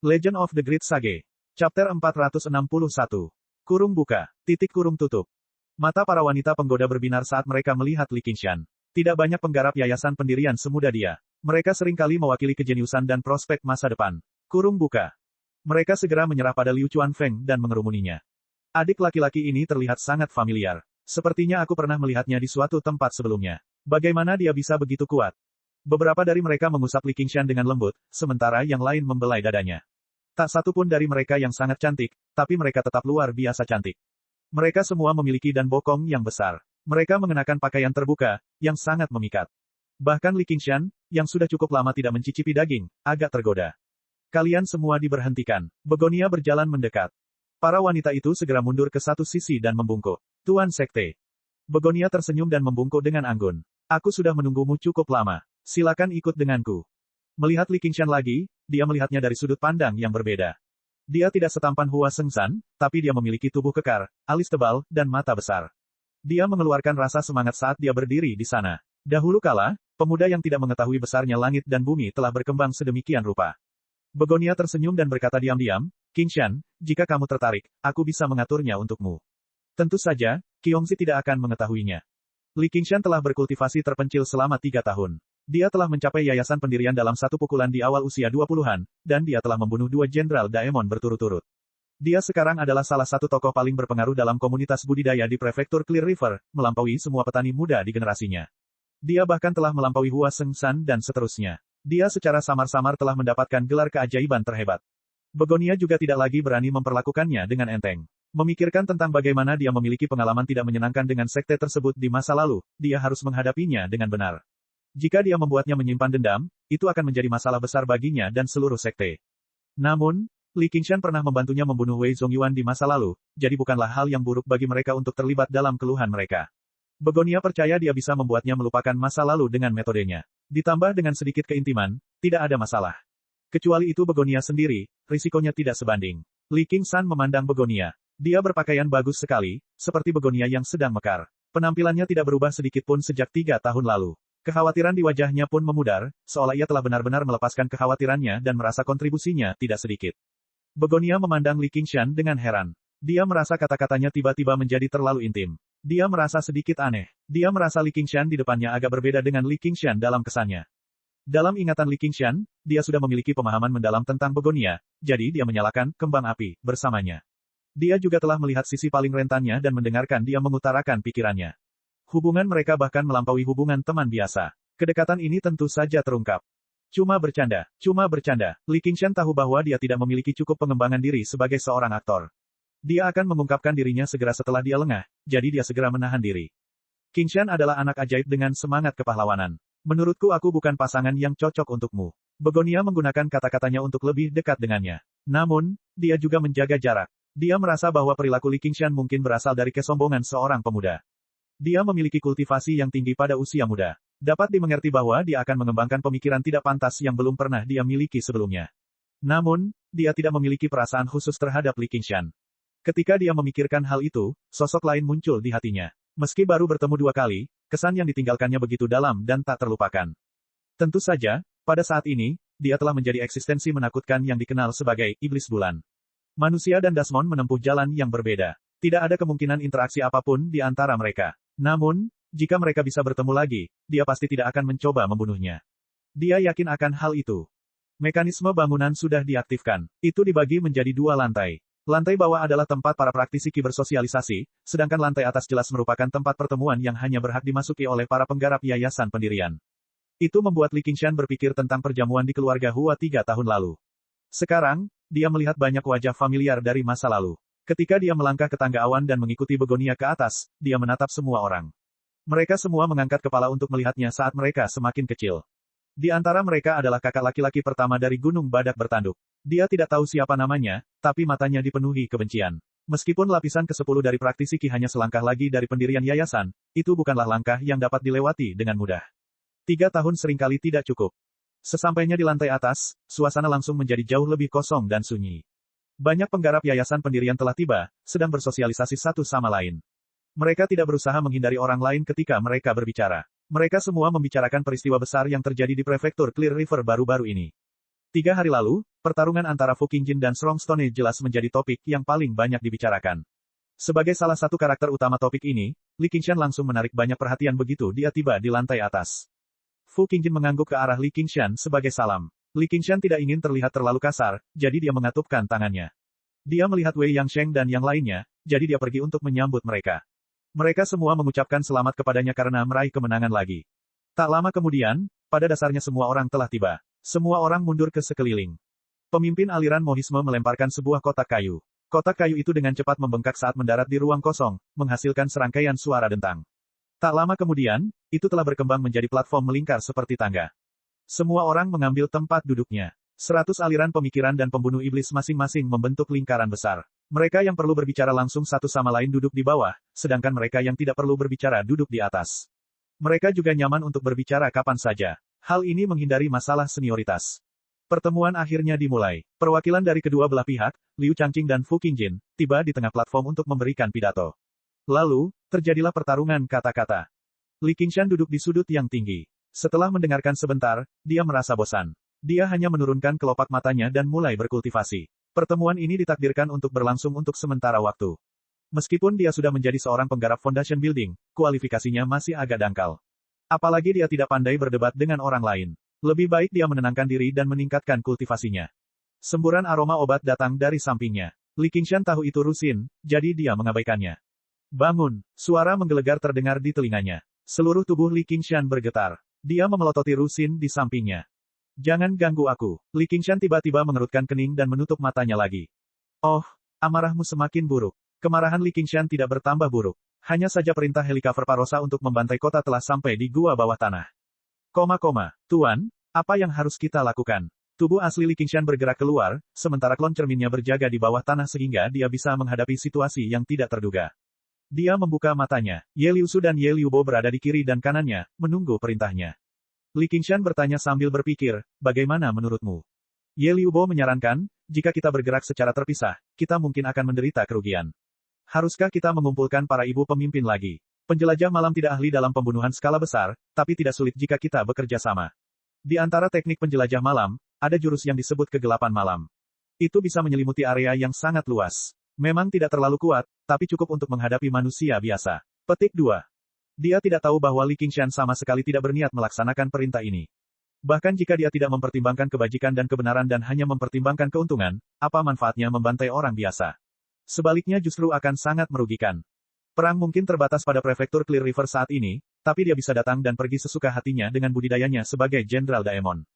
Legend of the Great Sage. Chapter 461. Kurung buka, titik kurung tutup. Mata para wanita penggoda berbinar saat mereka melihat Li Qingshan. Tidak banyak penggarap yayasan pendirian semuda dia. Mereka seringkali mewakili kejeniusan dan prospek masa depan. Kurung buka. Mereka segera menyerah pada Liu Chuanfeng dan mengerumuninya. Adik laki-laki ini terlihat sangat familiar. Sepertinya aku pernah melihatnya di suatu tempat sebelumnya. Bagaimana dia bisa begitu kuat? Beberapa dari mereka mengusap Li Qingshan dengan lembut, sementara yang lain membelai dadanya. Tak satu pun dari mereka yang sangat cantik, tapi mereka tetap luar biasa cantik. Mereka semua memiliki dan bokong yang besar. Mereka mengenakan pakaian terbuka, yang sangat memikat. Bahkan Li Qingshan, yang sudah cukup lama tidak mencicipi daging, agak tergoda. Kalian semua diberhentikan. Begonia berjalan mendekat. Para wanita itu segera mundur ke satu sisi dan membungkuk. Tuan Sekte. Begonia tersenyum dan membungkuk dengan anggun. Aku sudah menunggumu cukup lama. Silakan ikut denganku. Melihat Li Qingshan lagi, dia melihatnya dari sudut pandang yang berbeda. Dia tidak setampan Hua Sengshan, tapi dia memiliki tubuh kekar, alis tebal, dan mata besar. Dia mengeluarkan rasa semangat saat dia berdiri di sana. Dahulu kala, pemuda yang tidak mengetahui besarnya langit dan bumi telah berkembang sedemikian rupa. Begonia tersenyum dan berkata diam-diam, Qingshan, jika kamu tertarik, aku bisa mengaturnya untukmu. Tentu saja, Qiongzi tidak akan mengetahuinya. Li Qingshan telah berkultivasi terpencil selama 3 tahun. Dia telah mencapai yayasan pendirian dalam satu pukulan di awal usia 20-an, dan dia telah membunuh 2 Jenderal Daemon berturut-turut. Dia sekarang adalah salah satu tokoh paling berpengaruh dalam komunitas budidaya di prefektur Clear River, melampaui semua petani muda di generasinya. Dia bahkan telah melampaui Hua Sengshan dan seterusnya. Dia secara samar-samar telah mendapatkan gelar keajaiban terhebat. Begonia juga tidak lagi berani memperlakukannya dengan enteng. Memikirkan tentang bagaimana dia memiliki pengalaman tidak menyenangkan dengan sekte tersebut di masa lalu, dia harus menghadapinya dengan benar. Jika dia membuatnya menyimpan dendam, itu akan menjadi masalah besar baginya dan seluruh sekte. Namun, Li Qingshan pernah membantunya membunuh Wei Zongyuan di masa lalu, jadi bukanlah hal yang buruk bagi mereka untuk terlibat dalam keluhan mereka. Begonia percaya dia bisa membuatnya melupakan masa lalu dengan metodenya. Ditambah dengan sedikit keintiman, tidak ada masalah. Kecuali itu Begonia sendiri, risikonya tidak sebanding. Li Qingshan memandang Begonia. Dia berpakaian bagus sekali, seperti Begonia yang sedang mekar. Penampilannya tidak berubah sedikit pun sejak 3 tahun lalu. Kekhawatiran di wajahnya pun memudar, seolah ia telah benar-benar melepaskan kekhawatirannya dan merasa kontribusinya tidak sedikit. Begonia memandang Li Qingshan dengan heran. Dia merasa kata-katanya tiba-tiba menjadi terlalu intim. Dia merasa sedikit aneh. Dia merasa Li Qingshan di depannya agak berbeda dengan Li Qingshan dalam kesannya. Dalam ingatan Li Qingshan, dia sudah memiliki pemahaman mendalam tentang Begonia, jadi dia menyalakan kembang api bersamanya. Dia juga telah melihat sisi paling rentannya dan mendengarkan dia mengutarakan pikirannya. Hubungan mereka bahkan melampaui hubungan teman biasa. Kedekatan ini tentu saja terungkap. Cuma bercanda. Li Qingshan tahu bahwa dia tidak memiliki cukup pengembangan diri sebagai seorang aktor. Dia akan mengungkapkan dirinya segera setelah dia lengah, jadi dia segera menahan diri. Qingshan adalah anak ajaib dengan semangat kepahlawanan. Menurutku aku bukan pasangan yang cocok untukmu. Begonia menggunakan kata-katanya untuk lebih dekat dengannya. Namun, dia juga menjaga jarak. Dia merasa bahwa perilaku Li Qingshan mungkin berasal dari kesombongan seorang pemuda. Dia memiliki kultivasi yang tinggi pada usia muda. Dapat dimengerti bahwa dia akan mengembangkan pemikiran tidak pantas yang belum pernah dia miliki sebelumnya. Namun, dia tidak memiliki perasaan khusus terhadap Li Qingshan. Ketika dia memikirkan hal itu, sosok lain muncul di hatinya. Meski baru bertemu 2 kali, kesan yang ditinggalkannya begitu dalam dan tak terlupakan. Tentu saja, pada saat ini, dia telah menjadi eksistensi menakutkan yang dikenal sebagai Iblis Bulan. Manusia dan Desmond menempuh jalan yang berbeda. Tidak ada kemungkinan interaksi apapun di antara mereka. Namun, jika mereka bisa bertemu lagi, dia pasti tidak akan mencoba membunuhnya. Dia yakin akan hal itu. Mekanisme bangunan sudah diaktifkan. Itu dibagi menjadi 2 lantai. Lantai bawah adalah tempat para praktisi Qi bersosialisasi, sedangkan lantai atas jelas merupakan tempat pertemuan yang hanya berhak dimasuki oleh para penggarap yayasan pendirian. Itu membuat Li Qingshan berpikir tentang perjamuan di keluarga Hua 3 tahun lalu. Sekarang, dia melihat banyak wajah familiar dari masa lalu. Ketika dia melangkah ke tangga awan dan mengikuti Begonia ke atas, dia menatap semua orang. Mereka semua mengangkat kepala untuk melihatnya saat mereka semakin kecil. Di antara mereka adalah kakak laki-laki pertama dari Gunung Badak Bertanduk. Dia tidak tahu siapa namanya, tapi matanya dipenuhi kebencian. Meskipun lapisan ke-10 dari praktisi Qi hanya selangkah lagi dari pendirian yayasan, itu bukanlah langkah yang dapat dilewati dengan mudah. 3 tahun seringkali tidak cukup. Sesampainya di lantai atas, suasana langsung menjadi jauh lebih kosong dan sunyi. Banyak penggarap yayasan pendirian telah tiba, sedang bersosialisasi satu sama lain. Mereka tidak berusaha menghindari orang lain ketika mereka berbicara. Mereka semua membicarakan peristiwa besar yang terjadi di prefektur Clear River baru-baru ini. 3 hari lalu, pertarungan antara Fu Qingjin dan Strong Stone jelas menjadi topik yang paling banyak dibicarakan. Sebagai salah satu karakter utama topik ini, Li Qingshan langsung menarik banyak perhatian begitu dia tiba di lantai atas. Fu Qingjin mengangguk ke arah Li Qingshan sebagai salam. Li Qingshan tidak ingin terlihat terlalu kasar, jadi dia mengatupkan tangannya. Dia melihat Wei Yangsheng dan yang lainnya, jadi dia pergi untuk menyambut mereka. Mereka semua mengucapkan selamat kepadanya karena meraih kemenangan lagi. Tak lama kemudian, pada dasarnya semua orang telah tiba. Semua orang mundur ke sekeliling. Pemimpin aliran Mohisme melemparkan sebuah kotak kayu. Kotak kayu itu dengan cepat membengkak saat mendarat di ruang kosong, menghasilkan serangkaian suara dentang. Tak lama kemudian, itu telah berkembang menjadi platform melingkar seperti tangga. Semua orang mengambil tempat duduknya. 100 aliran pemikiran dan pembunuh iblis masing-masing membentuk lingkaran besar. Mereka yang perlu berbicara langsung satu sama lain duduk di bawah, sedangkan mereka yang tidak perlu berbicara duduk di atas. Mereka juga nyaman untuk berbicara kapan saja. Hal ini menghindari masalah senioritas. Pertemuan akhirnya dimulai. Perwakilan dari kedua belah pihak, Liu Changqing dan Fu Qingjin, tiba di tengah platform untuk memberikan pidato. Lalu, terjadilah pertarungan kata-kata. Li Qingshan duduk di sudut yang tinggi. Setelah mendengarkan sebentar, dia merasa bosan. Dia hanya menurunkan kelopak matanya dan mulai berkultivasi. Pertemuan ini ditakdirkan untuk berlangsung untuk sementara waktu. Meskipun dia sudah menjadi seorang penggarap foundation building, kualifikasinya masih agak dangkal. Apalagi dia tidak pandai berdebat dengan orang lain. Lebih baik dia menenangkan diri dan meningkatkan kultivasinya. Semburan aroma obat datang dari sampingnya. Li Qingshan tahu itu Rusin, jadi dia mengabaikannya. Bangun, suara menggelegar terdengar di telinganya. Seluruh tubuh Li Qingshan bergetar. Dia memelototi Rusin di sampingnya. Jangan ganggu aku. Li Qingshan tiba-tiba mengerutkan kening dan menutup matanya lagi. Oh, amarahmu semakin buruk. Kemarahan Li Qingshan tidak bertambah buruk. Hanya saja perintah Helikaver Parosa untuk membantai kota telah sampai di gua bawah tanah. Tuan, apa yang harus kita lakukan? Tubuh asli Li Qingshan bergerak keluar, sementara klon cerminnya berjaga di bawah tanah sehingga dia bisa menghadapi situasi yang tidak terduga. Dia membuka matanya. Ye Liusu dan Ye Liubo berada di kiri dan kanannya, menunggu perintahnya. Li Qingshan bertanya sambil berpikir, bagaimana menurutmu? Ye Liubo menyarankan, jika kita bergerak secara terpisah, kita mungkin akan menderita kerugian. Haruskah kita mengumpulkan para ibu pemimpin lagi? Penjelajah malam tidak ahli dalam pembunuhan skala besar, tapi tidak sulit jika kita bekerja sama. Di antara teknik penjelajah malam, ada jurus yang disebut kegelapan malam. Itu bisa menyelimuti area yang sangat luas. Memang tidak terlalu kuat, tapi cukup untuk menghadapi manusia biasa. Petik 2. Dia tidak tahu bahwa Li Qingshan sama sekali tidak berniat melaksanakan perintah ini. Bahkan jika dia tidak mempertimbangkan kebajikan dan kebenaran dan hanya mempertimbangkan keuntungan, apa manfaatnya membantai orang biasa? Sebaliknya justru akan sangat merugikan. Perang mungkin terbatas pada prefektur Clear River saat ini, tapi dia bisa datang dan pergi sesuka hatinya dengan budidayanya sebagai Jenderal Daemon.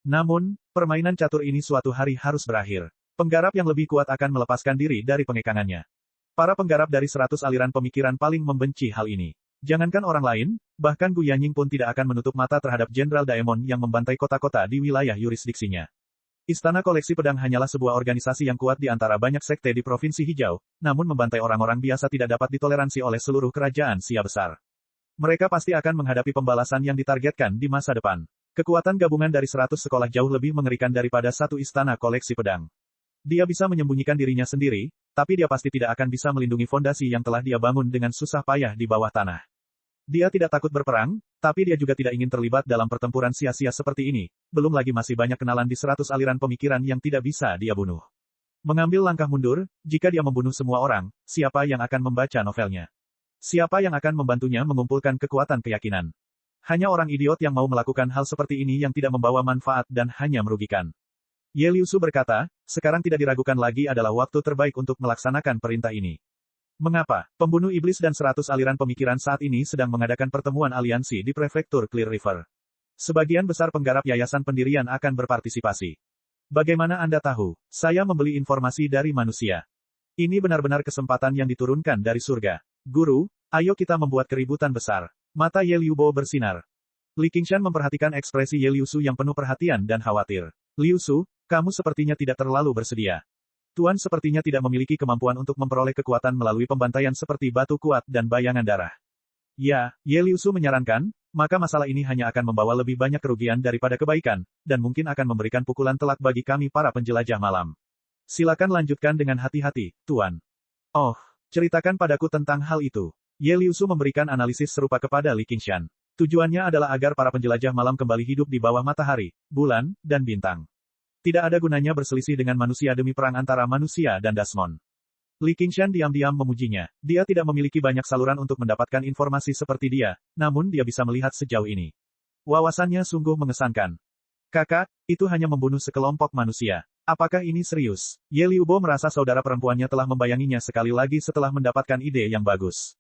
Namun, permainan catur ini suatu hari harus berakhir. Penggarap yang lebih kuat akan melepaskan diri dari pengekangannya. Para penggarap dari 100 aliran pemikiran paling membenci hal ini. Jangankan orang lain, bahkan Gu Yanying pun tidak akan menutup mata terhadap Jenderal Daemon yang membantai kota-kota di wilayah yurisdiksinya. Istana Koleksi Pedang hanyalah sebuah organisasi yang kuat di antara banyak sekte di Provinsi Hijau, namun membantai orang-orang biasa tidak dapat ditoleransi oleh seluruh kerajaan Xia besar. Mereka pasti akan menghadapi pembalasan yang ditargetkan di masa depan. Kekuatan gabungan dari 100 sekolah jauh lebih mengerikan daripada satu istana koleksi pedang. Dia bisa menyembunyikan dirinya sendiri, tapi dia pasti tidak akan bisa melindungi fondasi yang telah dia bangun dengan susah payah di bawah tanah. Dia tidak takut berperang, tapi dia juga tidak ingin terlibat dalam pertempuran sia-sia seperti ini, belum lagi masih banyak kenalan di 100 aliran pemikiran yang tidak bisa dia bunuh. Mengambil langkah mundur, jika dia membunuh semua orang, siapa yang akan membaca novelnya? Siapa yang akan membantunya mengumpulkan kekuatan keyakinan? Hanya orang idiot yang mau melakukan hal seperti ini yang tidak membawa manfaat dan hanya merugikan. Ye Liusu berkata, sekarang tidak diragukan lagi adalah waktu terbaik untuk melaksanakan perintah ini. Mengapa? Pembunuh iblis dan 100 aliran pemikiran saat ini sedang mengadakan pertemuan aliansi di prefektur Clear River. Sebagian besar penggarap yayasan pendirian akan berpartisipasi. Bagaimana Anda tahu? Saya membeli informasi dari manusia. Ini benar-benar kesempatan yang diturunkan dari surga. Guru, ayo kita membuat keributan besar. Mata Ye Liubo bersinar. Li Qingshan memperhatikan ekspresi Ye Liusu yang penuh perhatian dan khawatir. Liusu, kamu sepertinya tidak terlalu bersedia. Tuan sepertinya tidak memiliki kemampuan untuk memperoleh kekuatan melalui pembantaian seperti batu kuat dan bayangan darah. Ya, Ye Liusu menyarankan, maka masalah ini hanya akan membawa lebih banyak kerugian daripada kebaikan, dan mungkin akan memberikan pukulan telak bagi kami para penjelajah malam. Silakan lanjutkan dengan hati-hati, Tuan. Oh, ceritakan padaku tentang hal itu. Ye Liusu memberikan analisis serupa kepada Li Qingshan. Tujuannya adalah agar para penjelajah malam kembali hidup di bawah matahari, bulan, dan bintang. Tidak ada gunanya berselisih dengan manusia demi perang antara manusia dan Dasmon. Li Qingshan diam-diam memujinya. Dia tidak memiliki banyak saluran untuk mendapatkan informasi seperti dia, namun dia bisa melihat sejauh ini. Wawasannya sungguh mengesankan. Kakak, itu hanya membunuh sekelompok manusia. Apakah ini serius? Ye Liubo merasa saudara perempuannya telah membayanginya sekali lagi setelah mendapatkan ide yang bagus.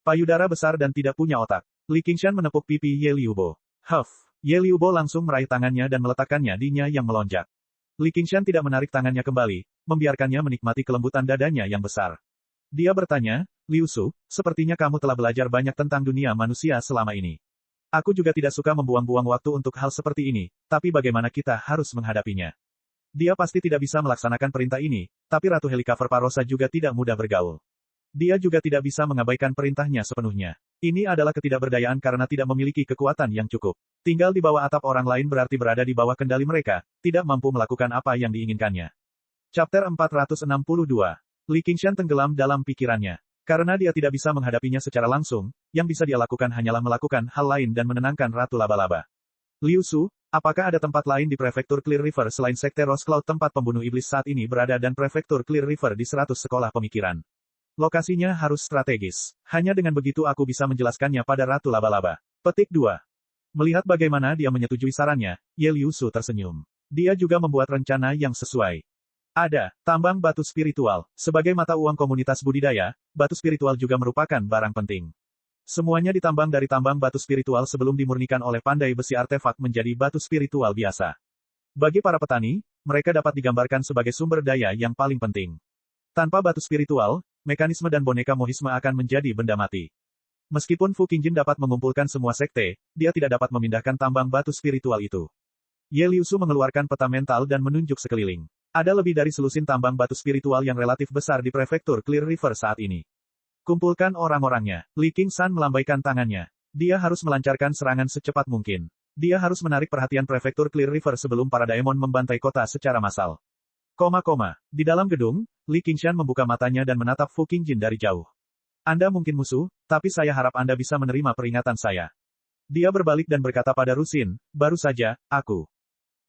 Payudara besar dan tidak punya otak. Li Qingshan menepuk pipi Ye Liubo. Huff. Ye Liubo langsung meraih tangannya dan meletakkannya di nya yang melonjak. Li Qingshan tidak menarik tangannya kembali, membiarkannya menikmati kelembutan dadanya yang besar. Dia bertanya, Liu Su, sepertinya kamu telah belajar banyak tentang dunia manusia selama ini. Aku juga tidak suka membuang-buang waktu untuk hal seperti ini, tapi bagaimana kita harus menghadapinya? Dia pasti tidak bisa melaksanakan perintah ini, tapi Ratu Helikaver Parosa juga tidak mudah bergaul. Dia juga tidak bisa mengabaikan perintahnya sepenuhnya. Ini adalah ketidakberdayaan karena tidak memiliki kekuatan yang cukup. Tinggal di bawah atap orang lain berarti berada di bawah kendali mereka, tidak mampu melakukan apa yang diinginkannya. Chapter 462. Li Qingshan tenggelam dalam pikirannya. Karena dia tidak bisa menghadapinya secara langsung, yang bisa dia lakukan hanyalah melakukan hal lain dan menenangkan Ratu Laba-Laba. Liu Su, apakah ada tempat lain di Prefektur Clear River selain Sekte Rose Cloud tempat pembunuh iblis saat ini berada dan Prefektur Clear River di 100 sekolah pemikiran? Lokasinya harus strategis. Hanya dengan begitu aku bisa menjelaskannya pada Ratu Laba-Laba. Petik 2. Melihat bagaimana dia menyetujui sarannya, Ye Liu Su tersenyum. Dia juga membuat rencana yang sesuai. Ada, tambang batu spiritual. Sebagai mata uang komunitas budidaya, batu spiritual juga merupakan barang penting. Semuanya ditambang dari tambang batu spiritual sebelum dimurnikan oleh pandai besi artefak menjadi batu spiritual biasa. Bagi para petani, mereka dapat digambarkan sebagai sumber daya yang paling penting. Tanpa batu spiritual, mekanisme dan boneka mohisme akan menjadi benda mati. Meskipun Fu Qingjin dapat mengumpulkan semua sekte, dia tidak dapat memindahkan tambang batu spiritual itu. Ye Liu Su mengeluarkan peta mental dan menunjuk sekeliling. Ada lebih dari selusin tambang batu spiritual yang relatif besar di Prefektur Clear River saat ini. Kumpulkan orang-orangnya. Li Qingshan melambaikan tangannya. Dia harus melancarkan serangan secepat mungkin. Dia harus menarik perhatian Prefektur Clear River sebelum para daemon membantai kota secara massal. Di dalam gedung, Li Qingshan membuka matanya dan menatap Fu Qingjin dari jauh. Anda mungkin musuh, tapi saya harap Anda bisa menerima peringatan saya. Dia berbalik dan berkata pada Rusin, baru saja, aku.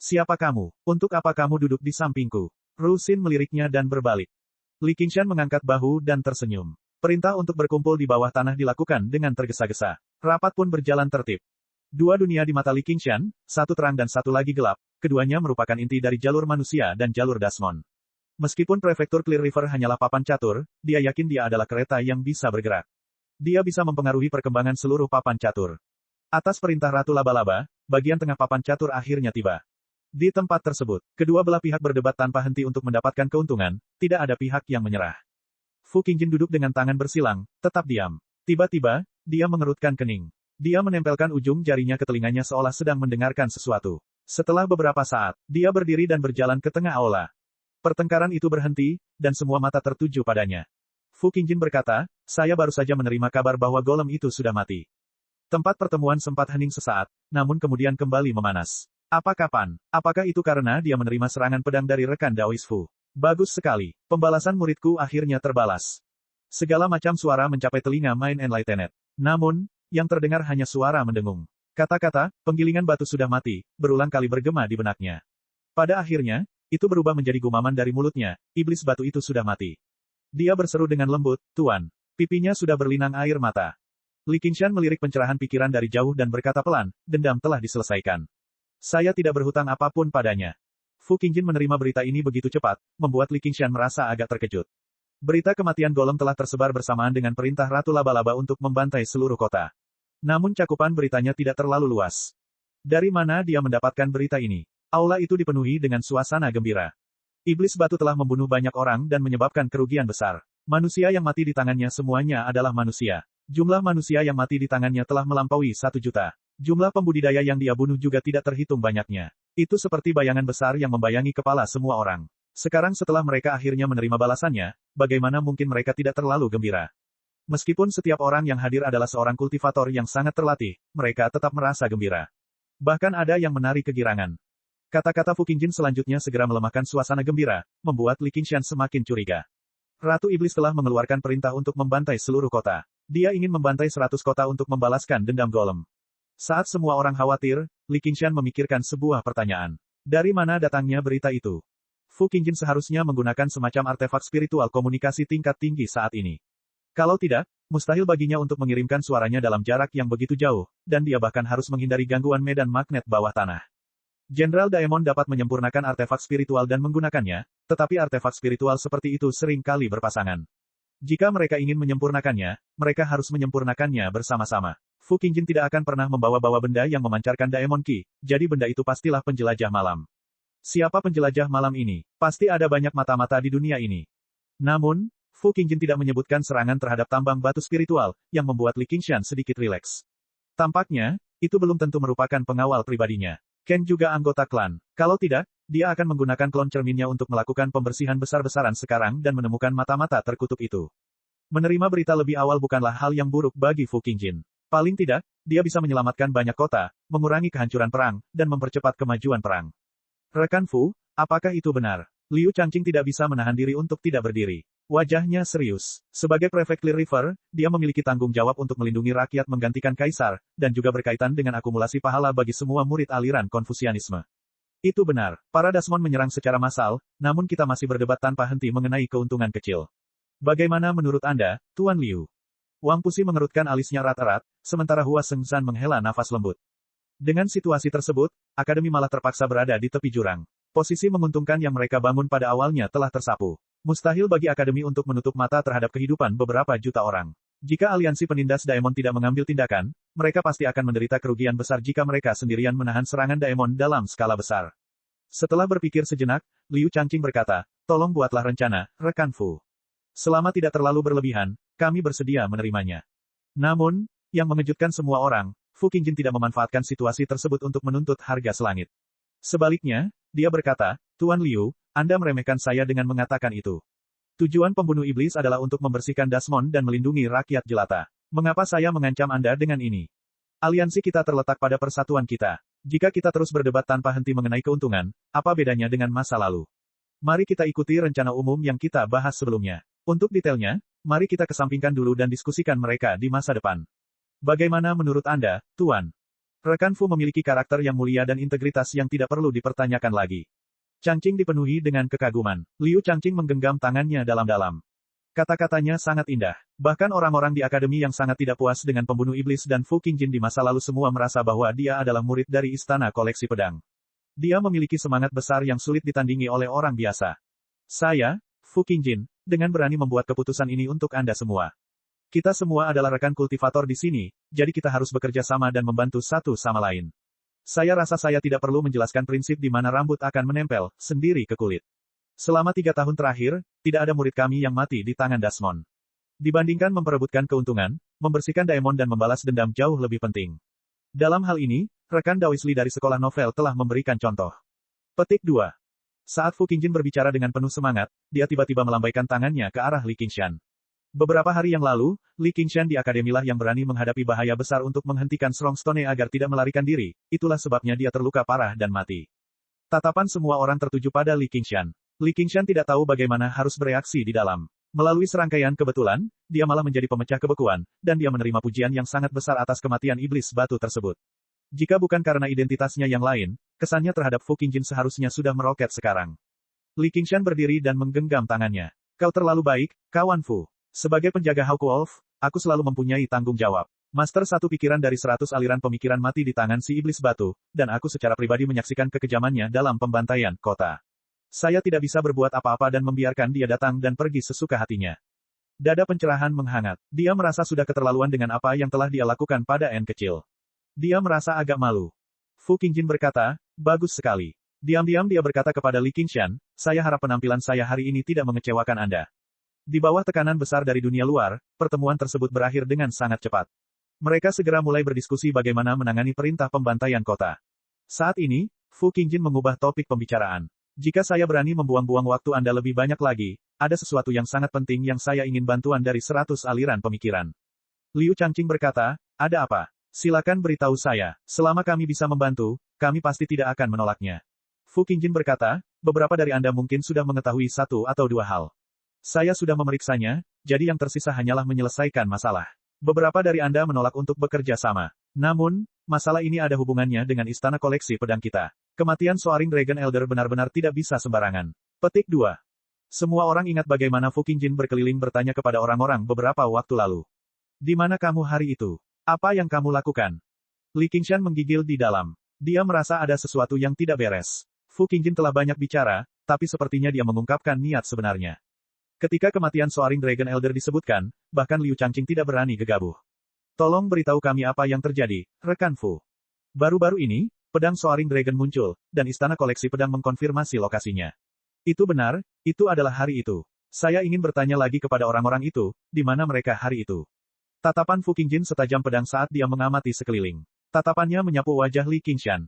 Siapa kamu? Untuk apa kamu duduk di sampingku? Rusin meliriknya dan berbalik. Li Qingshan mengangkat bahu dan tersenyum. Perintah untuk berkumpul di bawah tanah dilakukan dengan tergesa-gesa. Rapat pun berjalan tertib. Dua dunia di mata Li Qingshan, satu terang dan satu lagi gelap, keduanya merupakan inti dari jalur manusia dan jalur Dasmon. Meskipun Prefektur Clear River hanyalah papan catur, dia yakin dia adalah kereta yang bisa bergerak. Dia bisa mempengaruhi perkembangan seluruh papan catur. Atas perintah Ratu Laba-Laba, bagian tengah papan catur akhirnya tiba. Di tempat tersebut, kedua belah pihak berdebat tanpa henti untuk mendapatkan keuntungan, tidak ada pihak yang menyerah. Fu Qingjin duduk dengan tangan bersilang, tetap diam. Tiba-tiba, dia mengerutkan kening. Dia menempelkan ujung jarinya ke telinganya seolah sedang mendengarkan sesuatu. Setelah beberapa saat, dia berdiri dan berjalan ke tengah aula. Pertengkaran itu berhenti, dan semua mata tertuju padanya. Fu Qingjin berkata, saya baru saja menerima kabar bahwa golem itu sudah mati. Tempat pertemuan sempat hening sesaat, namun kemudian kembali memanas. Kapan? Apakah itu karena dia menerima serangan pedang dari rekan Daois Fu? Bagus sekali. Pembalasan muridku akhirnya terbalas. Segala macam suara mencapai telinga Main Enlightened. Namun, yang terdengar hanya suara mendengung. Kata-kata, penggilingan batu sudah mati, berulang kali bergema di benaknya. Pada akhirnya, itu berubah menjadi gumaman dari mulutnya, iblis batu itu sudah mati. Dia berseru dengan lembut, Tuan. Pipinya sudah berlinang air mata. Li Qingshan melirik pencerahan pikiran dari jauh dan berkata pelan, dendam telah diselesaikan. Saya tidak berhutang apapun padanya. Fu Qingjin menerima berita ini begitu cepat, membuat Li Qingshan merasa agak terkejut. Berita kematian golem telah tersebar bersamaan dengan perintah Ratu Laba-Laba untuk membantai seluruh kota. Namun cakupan beritanya tidak terlalu luas. Dari mana dia mendapatkan berita ini? Aula itu dipenuhi dengan suasana gembira. Iblis batu telah membunuh banyak orang dan menyebabkan kerugian besar. Manusia yang mati di tangannya semuanya adalah manusia. Jumlah manusia yang mati di tangannya telah melampaui 1 juta. Jumlah pembudidaya yang dia bunuh juga tidak terhitung banyaknya. Itu seperti bayangan besar yang membayangi kepala semua orang. Sekarang setelah mereka akhirnya menerima balasannya, bagaimana mungkin mereka tidak terlalu gembira? Meskipun setiap orang yang hadir adalah seorang kultivator yang sangat terlatih, mereka tetap merasa gembira. Bahkan ada yang menari kegirangan. Kata-kata Fu Qingjin selanjutnya segera melemahkan suasana gembira, membuat Li Qingshan semakin curiga. Ratu Iblis telah mengeluarkan perintah untuk membantai seluruh kota. Dia ingin membantai 100 kota untuk membalaskan dendam golem. Saat semua orang khawatir, Li Qingshan memikirkan sebuah pertanyaan. Dari mana datangnya berita itu? Fu Qingjin seharusnya menggunakan semacam artefak spiritual komunikasi tingkat tinggi saat ini. Kalau tidak, mustahil baginya untuk mengirimkan suaranya dalam jarak yang begitu jauh, dan dia bahkan harus menghindari gangguan medan magnet bawah tanah. Jenderal Daemon dapat menyempurnakan artefak spiritual dan menggunakannya, tetapi artefak spiritual seperti itu sering kali berpasangan. Jika mereka ingin menyempurnakannya, mereka harus menyempurnakannya bersama-sama. Fu Qingjin tidak akan pernah membawa-bawa benda yang memancarkan Daemon Qi, jadi benda itu pastilah penjelajah malam. Siapa penjelajah malam ini? Pasti ada banyak mata-mata di dunia ini. Namun, Fu Qingjin tidak menyebutkan serangan terhadap tambang batu spiritual, yang membuat Li Qingshan sedikit rileks. Tampaknya, itu belum tentu merupakan pengawal pribadinya. Ken juga anggota klan. Kalau tidak, dia akan menggunakan klon cerminnya untuk melakukan pembersihan besar-besaran sekarang dan menemukan mata-mata terkutuk itu. Menerima berita lebih awal bukanlah hal yang buruk bagi Fu Qingjin. Paling tidak, dia bisa menyelamatkan banyak kota, mengurangi kehancuran perang, dan mempercepat kemajuan perang. Rekan Fu, apakah itu benar? Liu Changqing tidak bisa menahan diri untuk tidak berdiri. Wajahnya serius. Sebagai prefek Clear River, dia memiliki tanggung jawab untuk melindungi rakyat menggantikan kaisar, dan juga berkaitan dengan akumulasi pahala bagi semua murid aliran Konfusianisme. Itu benar. Para Dasmon menyerang secara massal, namun kita masih berdebat tanpa henti mengenai keuntungan kecil. Bagaimana menurut Anda, Tuan Liu? Wang Pusi mengerutkan alisnya erat-erat, sementara Hua Sengzan menghela nafas lembut. Dengan situasi tersebut, Akademi malah terpaksa berada di tepi jurang. Posisi menguntungkan yang mereka bangun pada awalnya telah tersapu. Mustahil bagi Akademi untuk menutup mata terhadap kehidupan beberapa juta orang. Jika aliansi penindas Daemon tidak mengambil tindakan, mereka pasti akan menderita kerugian besar jika mereka sendirian menahan serangan Daemon dalam skala besar. Setelah berpikir sejenak, Liu Changqing berkata, tolong buatlah rencana, rekan Fu. Selama tidak terlalu berlebihan, kami bersedia menerimanya. Namun, yang mengejutkan semua orang, Fu Qingjin tidak memanfaatkan situasi tersebut untuk menuntut harga selangit. Sebaliknya, dia berkata, Tuan Liu, Anda meremehkan saya dengan mengatakan itu. Tujuan pembunuh iblis adalah untuk membersihkan Dasmon dan melindungi rakyat jelata. Mengapa saya mengancam Anda dengan ini? Aliansi kita terletak pada persatuan kita. Jika kita terus berdebat tanpa henti mengenai keuntungan, apa bedanya dengan masa lalu? Mari kita ikuti rencana umum yang kita bahas sebelumnya. Untuk detailnya, mari kita kesampingkan dulu dan diskusikan mereka di masa depan. Bagaimana menurut Anda, Tuan? Rekan Fu memiliki karakter yang mulia dan integritas yang tidak perlu dipertanyakan lagi. Changqing dipenuhi dengan kekaguman. Liu Changqing menggenggam tangannya dalam-dalam. Kata-katanya sangat indah. Bahkan orang-orang di akademi yang sangat tidak puas dengan pembunuh iblis dan Fu Qingjin di masa lalu semua merasa bahwa dia adalah murid dari istana koleksi pedang. Dia memiliki semangat besar yang sulit ditandingi oleh orang biasa. Saya, Fu Qingjin, dengan berani membuat keputusan ini untuk Anda semua. Kita semua adalah rekan kultivator di sini, jadi kita harus bekerja sama dan membantu satu sama lain. Saya rasa saya tidak perlu menjelaskan prinsip di mana rambut akan menempel sendiri ke kulit. Selama 3 tahun terakhir, tidak ada murid kami yang mati di tangan Dasmon. Dibandingkan memperebutkan keuntungan, membersihkan Daemon dan membalas dendam jauh lebih penting. Dalam hal ini, rekan Dawisli dari sekolah novel telah memberikan contoh. Petik 2. Saat Fu Qingjin berbicara dengan penuh semangat, dia tiba-tiba melambaikan tangannya ke arah Li Qingshan. Beberapa hari yang lalu, Li Qingshan di akademilah yang berani menghadapi bahaya besar untuk menghentikan Strongstone agar tidak melarikan diri, itulah sebabnya dia terluka parah dan mati. Tatapan semua orang tertuju pada Li Qingshan. Li Qingshan tidak tahu bagaimana harus bereaksi di dalam. Melalui serangkaian kebetulan, dia malah menjadi pemecah kebekuan, dan dia menerima pujian yang sangat besar atas kematian iblis batu tersebut. Jika bukan karena identitasnya yang lain, kesannya terhadap Fu Qingjin seharusnya sudah meroket sekarang. Li Qingshan berdiri dan menggenggam tangannya. Kau terlalu baik, kawan Fu. Sebagai penjaga Hawk Wolf, aku selalu mempunyai tanggung jawab. Master satu pikiran dari 100 aliran pemikiran mati di tangan si iblis batu, dan aku secara pribadi menyaksikan kekejamannya dalam pembantaian kota. Saya tidak bisa berbuat apa-apa dan membiarkan dia datang dan pergi sesuka hatinya. Dada pencerahan menghangat. Dia merasa sudah keterlaluan dengan apa yang telah dia lakukan pada N kecil. Dia merasa agak malu. Fu Qingjin berkata, bagus sekali. Diam-diam dia berkata kepada Li Qingshan, saya harap penampilan saya hari ini tidak mengecewakan Anda. Di bawah tekanan besar dari dunia luar, pertemuan tersebut berakhir dengan sangat cepat. Mereka segera mulai berdiskusi bagaimana menangani perintah pembantaian kota. Saat ini, Fu Qingjin mengubah topik pembicaraan. Jika saya berani membuang-buang waktu Anda lebih banyak lagi, ada sesuatu yang sangat penting yang saya ingin bantuan dari 100 aliran pemikiran. Liu Changqing berkata, ada apa? Silakan beritahu saya. Selama kami bisa membantu, kami pasti tidak akan menolaknya. Fu Qingjin berkata, beberapa dari Anda mungkin sudah mengetahui 1 atau 2 hal. Saya sudah memeriksanya, jadi yang tersisa hanyalah menyelesaikan masalah. Beberapa dari Anda menolak untuk bekerja sama. Namun, masalah ini ada hubungannya dengan istana koleksi pedang kita. Kematian Soaring Dragon Elder benar-benar tidak bisa sembarangan. Petik 2. Semua orang ingat bagaimana Fu Qingjin berkeliling bertanya kepada orang-orang beberapa waktu lalu. Di mana kamu hari itu? Apa yang kamu lakukan? Li Qingshan menggigil di dalam. Dia merasa ada sesuatu yang tidak beres. Fu Qingjin telah banyak bicara, tapi sepertinya dia mengungkapkan niat sebenarnya. Ketika kematian Soaring Dragon Elder disebutkan, bahkan Liu Changqing tidak berani gegabah. Tolong beritahu kami apa yang terjadi, rekan Fu. Baru-baru ini, pedang Soaring Dragon muncul, dan istana koleksi pedang mengkonfirmasi lokasinya. Itu benar, itu adalah hari itu. Saya ingin bertanya lagi kepada orang-orang itu, di mana mereka hari itu. Tatapan Fu Qingjin setajam pedang saat dia mengamati sekeliling. Tatapannya menyapu wajah Li Qingshan.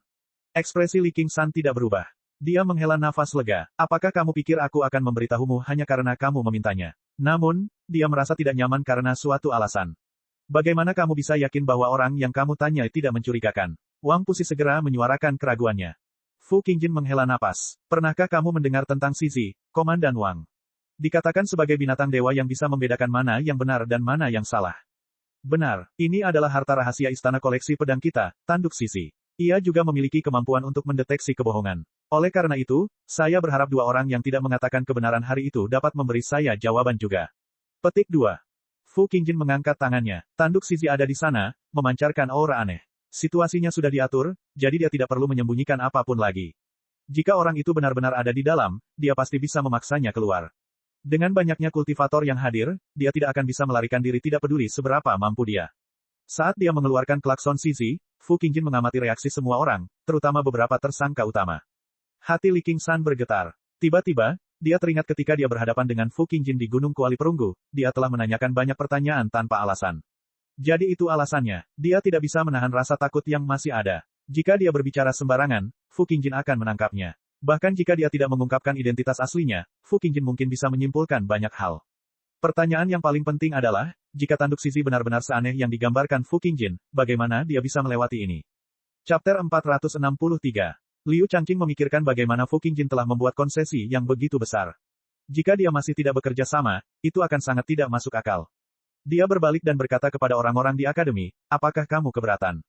Ekspresi Li Qingshan tidak berubah. Dia menghela nafas lega. Apakah kamu pikir aku akan memberitahumu hanya karena kamu memintanya? Namun, dia merasa tidak nyaman karena suatu alasan. Bagaimana kamu bisa yakin bahwa orang yang kamu tanya tidak mencurigakan? Wang Pusi segera menyuarakan keraguannya. Fu Qingjin menghela napas. Pernahkah kamu mendengar tentang Zizi, Komandan Wang? Dikatakan sebagai binatang dewa yang bisa membedakan mana yang benar dan mana yang salah. Benar, ini adalah harta rahasia istana koleksi pedang kita, tanduk Zizi. Ia juga memiliki kemampuan untuk mendeteksi kebohongan. Oleh karena itu, saya berharap dua orang yang tidak mengatakan kebenaran hari itu dapat memberi saya jawaban juga. Petik 2. Fu Qingjin mengangkat tangannya. Tanduk Zizi ada di sana, memancarkan aura aneh. Situasinya sudah diatur, jadi dia tidak perlu menyembunyikan apapun lagi. Jika orang itu benar-benar ada di dalam, dia pasti bisa memaksanya keluar. Dengan banyaknya kultivator yang hadir, dia tidak akan bisa melarikan diri tidak peduli seberapa mampu dia. Saat dia mengeluarkan klakson Zizi, Fu Qingjin mengamati reaksi semua orang, terutama beberapa tersangka utama. Hati Li Qingshan bergetar. Tiba-tiba, dia teringat ketika dia berhadapan dengan Fu Qingjin di Gunung Kuali Perunggu, dia telah menanyakan banyak pertanyaan tanpa alasan. Jadi itu alasannya, dia tidak bisa menahan rasa takut yang masih ada. Jika dia berbicara sembarangan, Fu Qingjin akan menangkapnya. Bahkan jika dia tidak mengungkapkan identitas aslinya, Fu Qingjin mungkin bisa menyimpulkan banyak hal. Pertanyaan yang paling penting adalah, jika tanduk Zizi benar-benar seaneh yang digambarkan Fu Qingjin, bagaimana dia bisa melewati ini? Chapter 463. Liu Changqing memikirkan bagaimana Fu Qingjin telah membuat konsesi yang begitu besar. Jika dia masih tidak bekerja sama, itu akan sangat tidak masuk akal. Dia berbalik dan berkata kepada orang-orang di akademi, apakah kamu keberatan?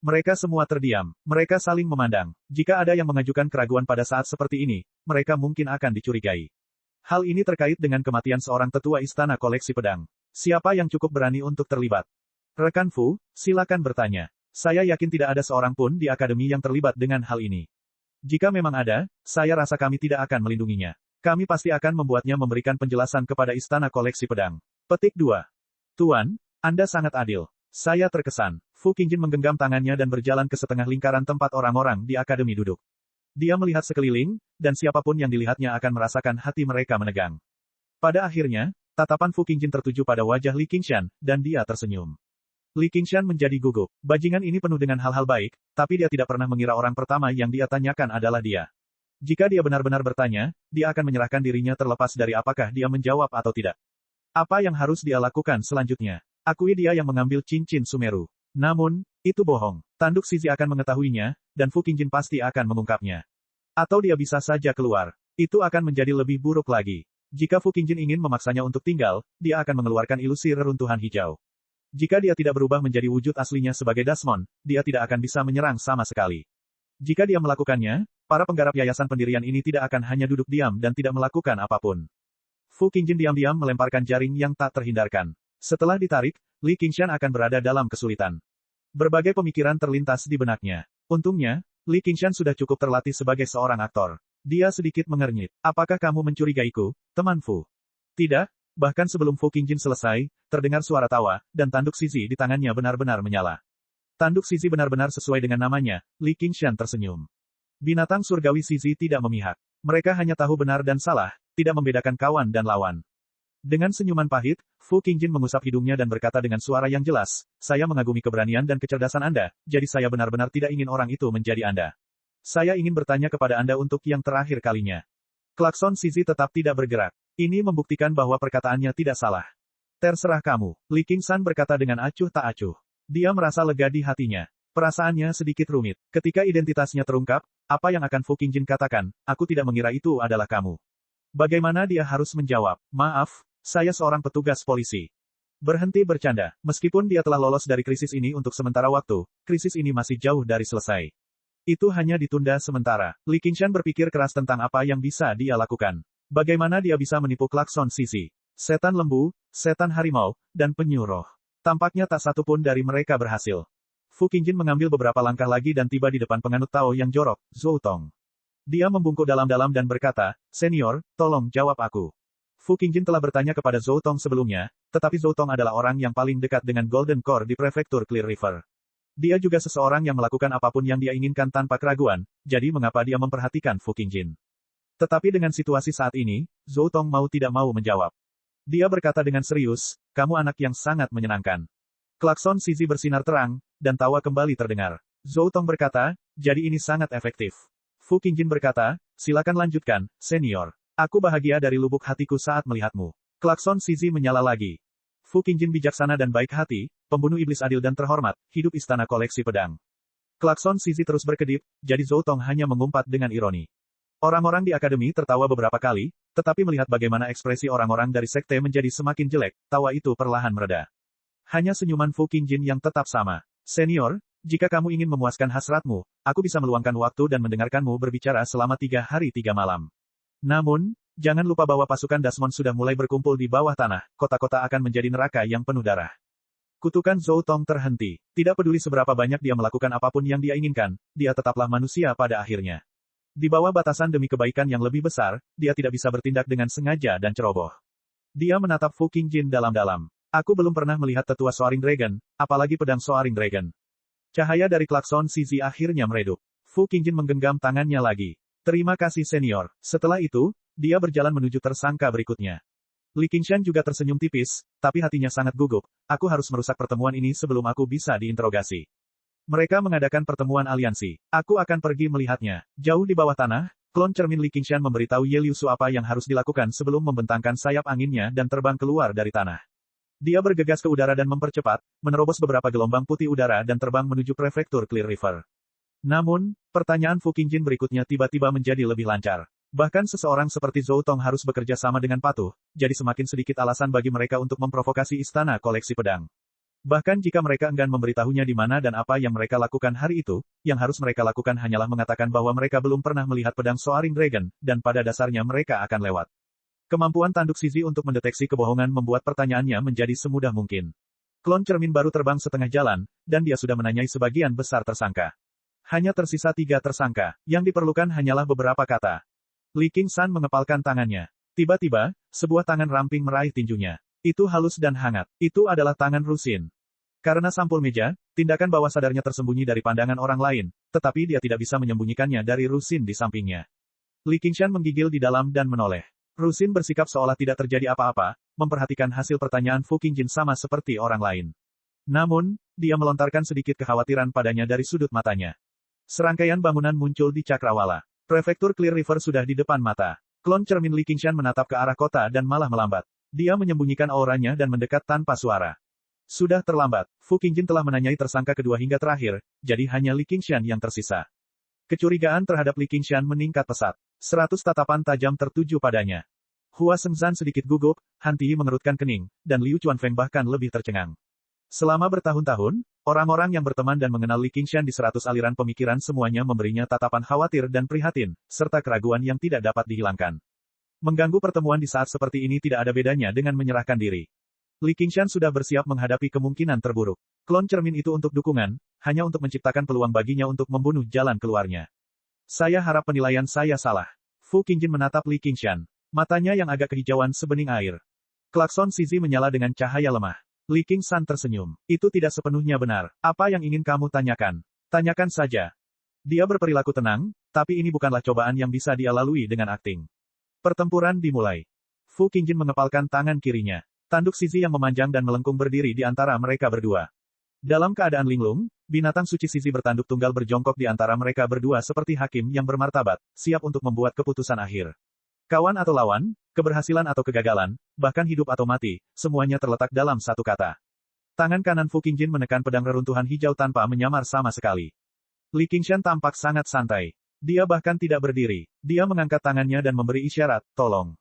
Mereka semua terdiam. Mereka saling memandang. Jika ada yang mengajukan keraguan pada saat seperti ini, mereka mungkin akan dicurigai. Hal ini terkait dengan kematian seorang tetua istana koleksi pedang. Siapa yang cukup berani untuk terlibat? Rekan Fu, silakan bertanya. Saya yakin tidak ada seorang pun di akademi yang terlibat dengan hal ini. Jika memang ada, saya rasa kami tidak akan melindunginya. Kami pasti akan membuatnya memberikan penjelasan kepada istana koleksi pedang. Petik 2. Tuan, Anda sangat adil. Saya terkesan. Fu Qingjin menggenggam tangannya dan berjalan ke setengah lingkaran tempat orang-orang di akademi duduk. Dia melihat sekeliling, dan siapapun yang dilihatnya akan merasakan hati mereka menegang. Pada akhirnya, tatapan Fu Qingjin tertuju pada wajah Li Qingshan, dan dia tersenyum. Li Qingshan menjadi gugup. Bajingan ini penuh dengan hal-hal baik, tapi dia tidak pernah mengira orang pertama yang dia tanyakan adalah dia. Jika dia benar-benar bertanya, dia akan menyerahkan dirinya terlepas dari apakah dia menjawab atau tidak. Apa yang harus dia lakukan selanjutnya? Akui dia yang mengambil cincin Sumeru. Namun, itu bohong. Tanduk Zizi akan mengetahuinya, dan Fu Qingjin pasti akan mengungkapnya. Atau dia bisa saja keluar. Itu akan menjadi lebih buruk lagi. Jika Fu Qingjin ingin memaksanya untuk tinggal, dia akan mengeluarkan ilusi reruntuhan hijau. Jika dia tidak berubah menjadi wujud aslinya sebagai Dasmon, dia tidak akan bisa menyerang sama sekali. Jika dia melakukannya, para penggarap yayasan pendirian ini tidak akan hanya duduk diam dan tidak melakukan apapun. Fu Qingjin diam-diam melemparkan jaring yang tak terhindarkan. Setelah ditarik, Li Qingshan akan berada dalam kesulitan. Berbagai pemikiran terlintas di benaknya. Untungnya, Li Qingshan sudah cukup terlatih sebagai seorang aktor. Dia sedikit mengernyit. Apakah kamu mencurigaiku, teman Fu? Tidak, bahkan sebelum Fu Qingjin selesai, terdengar suara tawa, dan tanduk Zizi di tangannya benar-benar menyala. Tanduk Zizi benar-benar sesuai dengan namanya, Li Qingshan tersenyum. Binatang surgawi Zizi tidak memihak. Mereka hanya tahu benar dan salah, tidak membedakan kawan dan lawan. Dengan senyuman pahit, Fu Qingjin mengusap hidungnya dan berkata dengan suara yang jelas, saya mengagumi keberanian dan kecerdasan Anda, jadi saya benar-benar tidak ingin orang itu menjadi Anda. Saya ingin bertanya kepada Anda untuk yang terakhir kalinya. Klakson Zizi tetap tidak bergerak. Ini membuktikan bahwa perkataannya tidak salah. Terserah kamu, Li Qingshan berkata dengan acuh tak acuh. Dia merasa lega di hatinya. Perasaannya sedikit rumit. Ketika identitasnya terungkap, apa yang akan Fu Qingjin katakan, aku tidak mengira itu adalah kamu. Bagaimana dia harus menjawab, maaf, saya seorang petugas polisi. Berhenti bercanda. Meskipun dia telah lolos dari krisis ini untuk sementara waktu, krisis ini masih jauh dari selesai. Itu hanya ditunda sementara. Li Qingshan berpikir keras tentang apa yang bisa dia lakukan. Bagaimana dia bisa menipu klakson Sisi, setan lembu, setan harimau, dan penyu roh. Tampaknya tak satu pun dari mereka berhasil. Fu Qingjin mengambil beberapa langkah lagi dan tiba di depan penganut Tao yang jorok, Zhou Tong. Dia membungkuk dalam-dalam dan berkata, "Senior, tolong jawab aku." Fu Qingjin telah bertanya kepada Zhou Tong sebelumnya, tetapi Zhou Tong adalah orang yang paling dekat dengan Golden Core di prefektur Clear River. Dia juga seseorang yang melakukan apapun yang dia inginkan tanpa keraguan, jadi mengapa dia memperhatikan Fu Qingjin? Tetapi dengan situasi saat ini, Zhou Tong mau tidak mau menjawab. Dia berkata dengan serius, "Kamu anak yang sangat menyenangkan." Klakson Sisi bersinar terang, dan tawa kembali terdengar. Zhou Tong berkata, "Jadi ini sangat efektif." Fu Qingjin berkata, "Silakan lanjutkan, senior. Aku bahagia dari lubuk hatiku saat melihatmu." Klakson Sisi menyala lagi. Fu Qingjin bijaksana dan baik hati, pembunuh iblis adil dan terhormat, hidup istana koleksi pedang. Klakson Sisi terus berkedip, jadi Zhou Tong hanya mengumpat dengan ironi. Orang-orang di akademi tertawa beberapa kali, tetapi melihat bagaimana ekspresi orang-orang dari sekte menjadi semakin jelek, tawa itu perlahan mereda. Hanya senyuman Fu Qingjin yang tetap sama. "Senior, jika kamu ingin memuaskan hasratmu, aku bisa meluangkan waktu dan mendengarkanmu berbicara selama 3 hari 3 malam. Namun, jangan lupa bahwa pasukan Dasmon sudah mulai berkumpul di bawah tanah, kota-kota akan menjadi neraka yang penuh darah." Kutukan Zhou Tong terhenti. Tidak peduli seberapa banyak dia melakukan apapun yang dia inginkan, dia tetaplah manusia pada akhirnya. Di bawah batasan demi kebaikan yang lebih besar, dia tidak bisa bertindak dengan sengaja dan ceroboh. Dia menatap Fu Qingjin dalam-dalam. "Aku belum pernah melihat tetua Soaring Dragon, apalagi pedang Soaring Dragon." Cahaya dari klakson Sisi akhirnya meredup. Fu Qingjin menggenggam tangannya lagi. "Terima kasih senior." Setelah itu, dia berjalan menuju tersangka berikutnya. Li Qingshan juga tersenyum tipis, tapi hatinya sangat gugup. "Aku harus merusak pertemuan ini sebelum aku bisa diinterogasi." Mereka mengadakan pertemuan aliansi. "Aku akan pergi melihatnya." Jauh di bawah tanah, klon cermin Li Qingshan memberitahu Ye Liusu apa yang harus dilakukan sebelum membentangkan sayap anginnya dan terbang keluar dari tanah. Dia bergegas ke udara dan mempercepat, menerobos beberapa gelombang putih udara dan terbang menuju prefektur Clear River. Namun, pertanyaan Fu Qingjin berikutnya tiba-tiba menjadi lebih lancar. Bahkan seseorang seperti Zhou Tong harus bekerja sama dengan patuh, jadi semakin sedikit alasan bagi mereka untuk memprovokasi istana koleksi pedang. Bahkan jika mereka enggan memberitahunya di mana dan apa yang mereka lakukan hari itu, yang harus mereka lakukan hanyalah mengatakan bahwa mereka belum pernah melihat pedang Soaring Dragon, dan pada dasarnya mereka akan lewat. Kemampuan tanduk Sisi untuk mendeteksi kebohongan membuat pertanyaannya menjadi semudah mungkin. Klon cermin baru terbang setengah jalan, dan dia sudah menanyai sebagian besar tersangka. Hanya tersisa 3 tersangka, yang diperlukan hanyalah beberapa kata. Li Qingshan mengepalkan tangannya. Tiba-tiba, sebuah tangan ramping meraih tinjunya. Itu halus dan hangat. Itu adalah tangan Rusin. Karena sampul meja, tindakan bawah sadarnya tersembunyi dari pandangan orang lain, tetapi dia tidak bisa menyembunyikannya dari Rusin di sampingnya. Li Qingshan menggigil di dalam dan menoleh. Rusin bersikap seolah tidak terjadi apa-apa, memperhatikan hasil pertanyaan Fu Qingjin sama seperti orang lain. Namun, dia melontarkan sedikit kekhawatiran padanya dari sudut matanya. Serangkaian bangunan muncul di cakrawala. Prefektur Clear River sudah di depan mata. Klon cermin Li Qingshan menatap ke arah kota dan malah melambat. Dia menyembunyikan auranya dan mendekat tanpa suara. Sudah terlambat. Fu Qingjin telah menanyai tersangka kedua hingga terakhir, jadi hanya Li Qingshan yang tersisa. Kecurigaan terhadap Li Qingshan meningkat pesat. 100 tatapan tajam tertuju padanya. Hua Shengzhan sedikit gugup, Han Tiyi mengerutkan kening, dan Liu Chuanfeng bahkan lebih tercengang. Selama bertahun-tahun, orang-orang yang berteman dan mengenal Li Qingshan di 100 aliran pemikiran semuanya memberinya tatapan khawatir dan prihatin, serta keraguan yang tidak dapat dihilangkan. Mengganggu pertemuan di saat seperti ini tidak ada bedanya dengan menyerahkan diri. Li Qingshan sudah bersiap menghadapi kemungkinan terburuk. Klon cermin itu untuk dukungan, hanya untuk menciptakan peluang baginya untuk membunuh jalan keluarnya. Saya harap penilaian saya salah. Fu Qingjin menatap Li Qingshan. Matanya yang agak kehijauan sebening air. Klakson Sisi menyala dengan cahaya lemah. Li Qingshan tersenyum. Itu tidak sepenuhnya benar. Apa yang ingin kamu tanyakan? Tanyakan saja. Dia berperilaku tenang, tapi ini bukanlah cobaan yang bisa dia lalui dengan akting. Pertempuran dimulai. Fu Qingjin mengepalkan tangan kirinya. Tanduk Sisi yang memanjang dan melengkung berdiri di antara mereka berdua. Dalam keadaan linglung, binatang suci Sisi bertanduk tunggal berjongkok di antara mereka berdua seperti hakim yang bermartabat, siap untuk membuat keputusan akhir. Kawan atau lawan, keberhasilan atau kegagalan, bahkan hidup atau mati, semuanya terletak dalam satu kata. Tangan kanan Fu Qingjin menekan pedang reruntuhan hijau tanpa menyamar sama sekali. Li Qingshan tampak sangat santai. Dia bahkan tidak berdiri. Dia mengangkat tangannya dan memberi isyarat, tolong.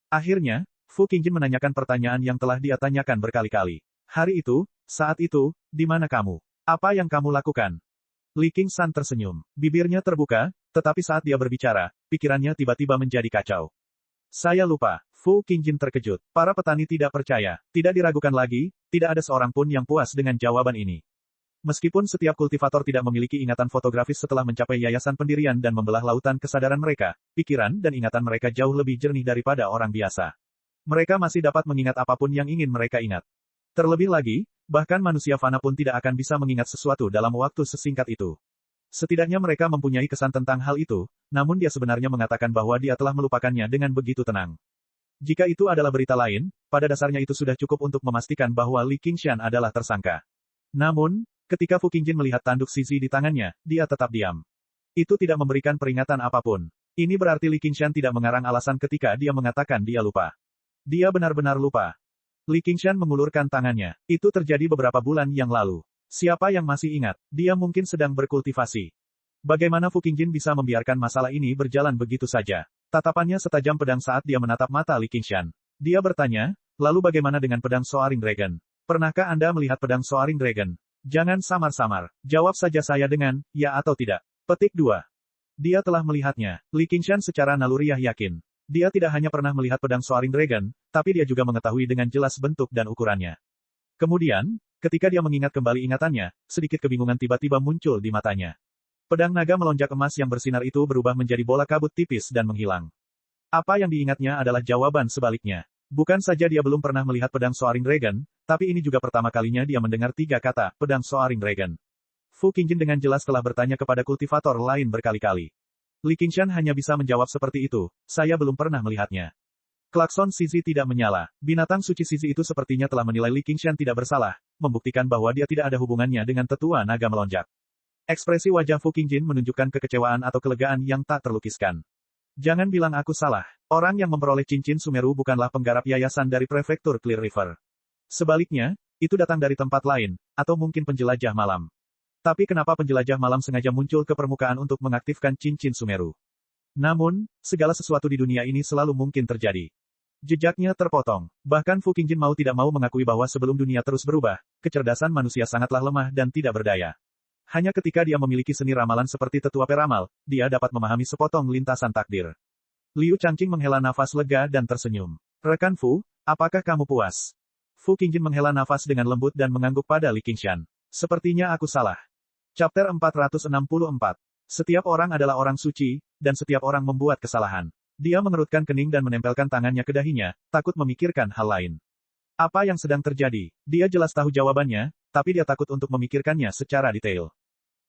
Akhirnya, Fu Qingjin menanyakan pertanyaan yang telah dia tanyakan berkali-kali. Hari itu, saat itu, di mana kamu? Apa yang kamu lakukan? Li Qingshan tersenyum. Bibirnya terbuka, tetapi saat dia berbicara, pikirannya tiba-tiba menjadi kacau. Saya lupa. Fu Qingjin terkejut. Para petani tidak percaya. Tidak diragukan lagi, tidak ada seorang pun yang puas dengan jawaban ini. Meskipun setiap kultivator tidak memiliki ingatan fotografis setelah mencapai yayasan pendirian dan membelah lautan kesadaran mereka, pikiran dan ingatan mereka jauh lebih jernih daripada orang biasa. Mereka masih dapat mengingat apapun yang ingin mereka ingat. Terlebih lagi, bahkan manusia fana pun tidak akan bisa mengingat sesuatu dalam waktu sesingkat itu. Setidaknya mereka mempunyai kesan tentang hal itu, namun dia sebenarnya mengatakan bahwa dia telah melupakannya dengan begitu tenang. Jika itu adalah berita lain, pada dasarnya itu sudah cukup untuk memastikan bahwa Li Qingshan adalah tersangka. Namun, ketika Fu Qingjin melihat tanduk Zizi di tangannya, dia tetap diam. Itu tidak memberikan peringatan apapun. Ini berarti Li Qingshan tidak mengarang alasan ketika dia mengatakan dia lupa. Dia benar-benar lupa. Li Qingshan mengulurkan tangannya. Itu terjadi beberapa bulan yang lalu. Siapa yang masih ingat? Dia mungkin sedang berkultivasi. Bagaimana Fu Qingjin bisa membiarkan masalah ini berjalan begitu saja? Tatapannya setajam pedang saat dia menatap mata Li Qingshan. Dia bertanya, lalu bagaimana dengan pedang Soaring Dragon? Pernahkah Anda melihat pedang Soaring Dragon? Jangan samar-samar. Jawab saja saya dengan, ya atau tidak. Petik 2. Dia telah melihatnya. Li Qingshan secara naluriah yakin. Dia tidak hanya pernah melihat pedang Soaring Dragon, tapi dia juga mengetahui dengan jelas bentuk dan ukurannya. Kemudian, ketika dia mengingat kembali ingatannya, sedikit kebingungan tiba-tiba muncul di matanya. Pedang naga melonjak emas yang bersinar itu berubah menjadi bola kabut tipis dan menghilang. Apa yang diingatnya adalah jawaban sebaliknya. Bukan saja dia belum pernah melihat pedang Soaring Dragon, tapi ini juga pertama kalinya dia mendengar 3 kata, pedang Soaring Dragon. Fu Qingjin dengan jelas telah bertanya kepada kultivator lain berkali-kali. Li Qingshan hanya bisa menjawab seperti itu, saya belum pernah melihatnya. Klakson Zizi tidak menyala. Binatang suci Zizi itu sepertinya telah menilai Li Qingshan tidak bersalah, membuktikan bahwa dia tidak ada hubungannya dengan tetua naga melonjak. Ekspresi wajah Fu Qingjin menunjukkan kekecewaan atau kelegaan yang tak terlukiskan. Jangan bilang aku salah. Orang yang memperoleh cincin Sumeru bukanlah penggarap yayasan dari prefektur Clear River. Sebaliknya, itu datang dari tempat lain, atau mungkin penjelajah malam. Tapi kenapa penjelajah malam sengaja muncul ke permukaan untuk mengaktifkan cincin Sumeru? Namun, segala sesuatu di dunia ini selalu mungkin terjadi. Jejaknya terpotong. Bahkan Fu Qingjin mau tidak mau mengakui bahwa sebelum dunia terus berubah, kecerdasan manusia sangatlah lemah dan tidak berdaya. Hanya ketika dia memiliki seni ramalan seperti tetua peramal, dia dapat memahami sepotong lintasan takdir. Liu Changqing menghela nafas lega dan tersenyum. Rekan Fu, apakah kamu puas? Fu Qingjin menghela nafas dengan lembut dan mengangguk pada Li Qingshan. Sepertinya aku salah. Chapter 464. Setiap orang adalah orang suci, dan setiap orang membuat kesalahan. Dia mengerutkan kening dan menempelkan tangannya ke dahinya, takut memikirkan hal lain. Apa yang sedang terjadi? Dia jelas tahu jawabannya, tapi dia takut untuk memikirkannya secara detail.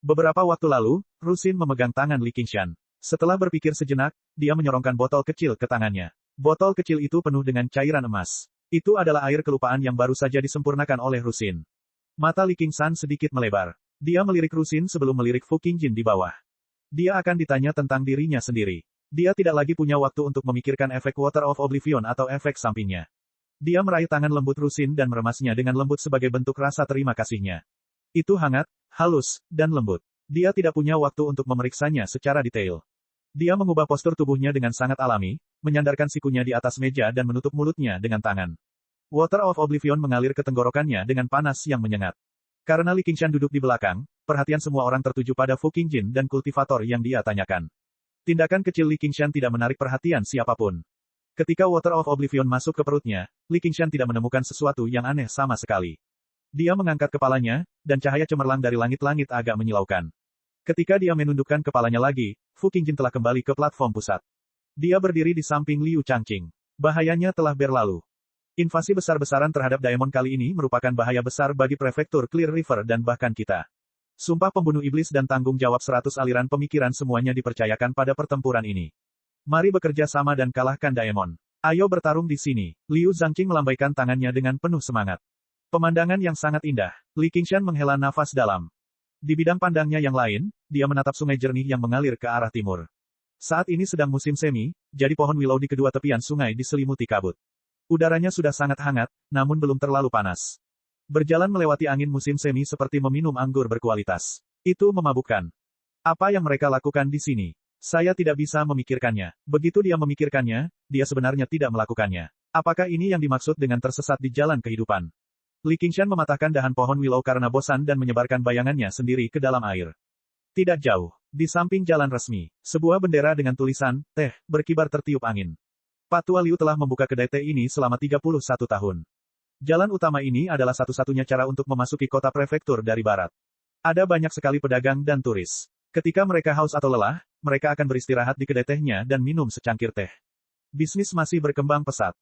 Beberapa waktu lalu, Rusin memegang tangan Li Qingshan. Setelah berpikir sejenak, dia menyorongkan botol kecil ke tangannya. Botol kecil itu penuh dengan cairan emas. Itu adalah air kelupaan yang baru saja disempurnakan oleh Rusin. Mata Li Qingshan sedikit melebar. Dia melirik Rusin sebelum melirik Fu Qingjin di bawah. Dia akan ditanya tentang dirinya sendiri. Dia tidak lagi punya waktu untuk memikirkan efek Water of Oblivion atau efek sampingnya. Dia meraih tangan lembut Rusin dan meremasnya dengan lembut sebagai bentuk rasa terima kasihnya. Itu hangat, halus, dan lembut. Dia tidak punya waktu untuk memeriksanya secara detail. Dia mengubah postur tubuhnya dengan sangat alami, menyandarkan sikunya di atas meja dan menutup mulutnya dengan tangan. Water of Oblivion mengalir ke tenggorokannya dengan panas yang menyengat. Karena Li Qingshan duduk di belakang, perhatian semua orang tertuju pada Fu Qingjin dan kultivator yang dia tanyakan. Tindakan kecil Li Qingshan tidak menarik perhatian siapapun. Ketika Water of Oblivion masuk ke perutnya, Li Qingshan tidak menemukan sesuatu yang aneh sama sekali. Dia mengangkat kepalanya, dan cahaya cemerlang dari langit-langit agak menyilaukan. Ketika dia menundukkan kepalanya lagi, Fu Qingjin telah kembali ke platform pusat. Dia berdiri di samping Liu Changqing. Bahayanya telah berlalu. Invasi besar-besaran terhadap Daemon kali ini merupakan bahaya besar bagi prefektur Clear River dan bahkan kita. Sumpah pembunuh iblis dan tanggung jawab 100 aliran pemikiran semuanya dipercayakan pada pertempuran ini. Mari bekerja sama dan kalahkan Daemon. Ayo bertarung di sini. Liu Zhangqing melambaikan tangannya dengan penuh semangat. Pemandangan yang sangat indah. Li Qingshan menghela nafas dalam. Di bidang pandangnya yang lain, dia menatap sungai jernih yang mengalir ke arah timur. Saat ini sedang musim semi, jadi pohon willow di kedua tepian sungai diselimuti kabut. Udaranya sudah sangat hangat, namun belum terlalu panas. Berjalan melewati angin musim semi seperti meminum anggur berkualitas. Itu memabukkan. Apa yang mereka lakukan di sini? Saya tidak bisa memikirkannya. Begitu dia memikirkannya, dia sebenarnya tidak melakukannya. Apakah ini yang dimaksud dengan tersesat di jalan kehidupan? Li Qingshan mematahkan dahan pohon willow karena bosan dan menyebarkan bayangannya sendiri ke dalam air. Tidak jauh, di samping jalan resmi, sebuah bendera dengan tulisan, teh, berkibar tertiup angin. Pak Tua Liu telah membuka kedai teh ini selama 31 tahun. Jalan utama ini adalah satu-satunya cara untuk memasuki kota prefektur dari barat. Ada banyak sekali pedagang dan turis. Ketika mereka haus atau lelah, mereka akan beristirahat di kedai tehnya dan minum secangkir teh. Bisnis masih berkembang pesat.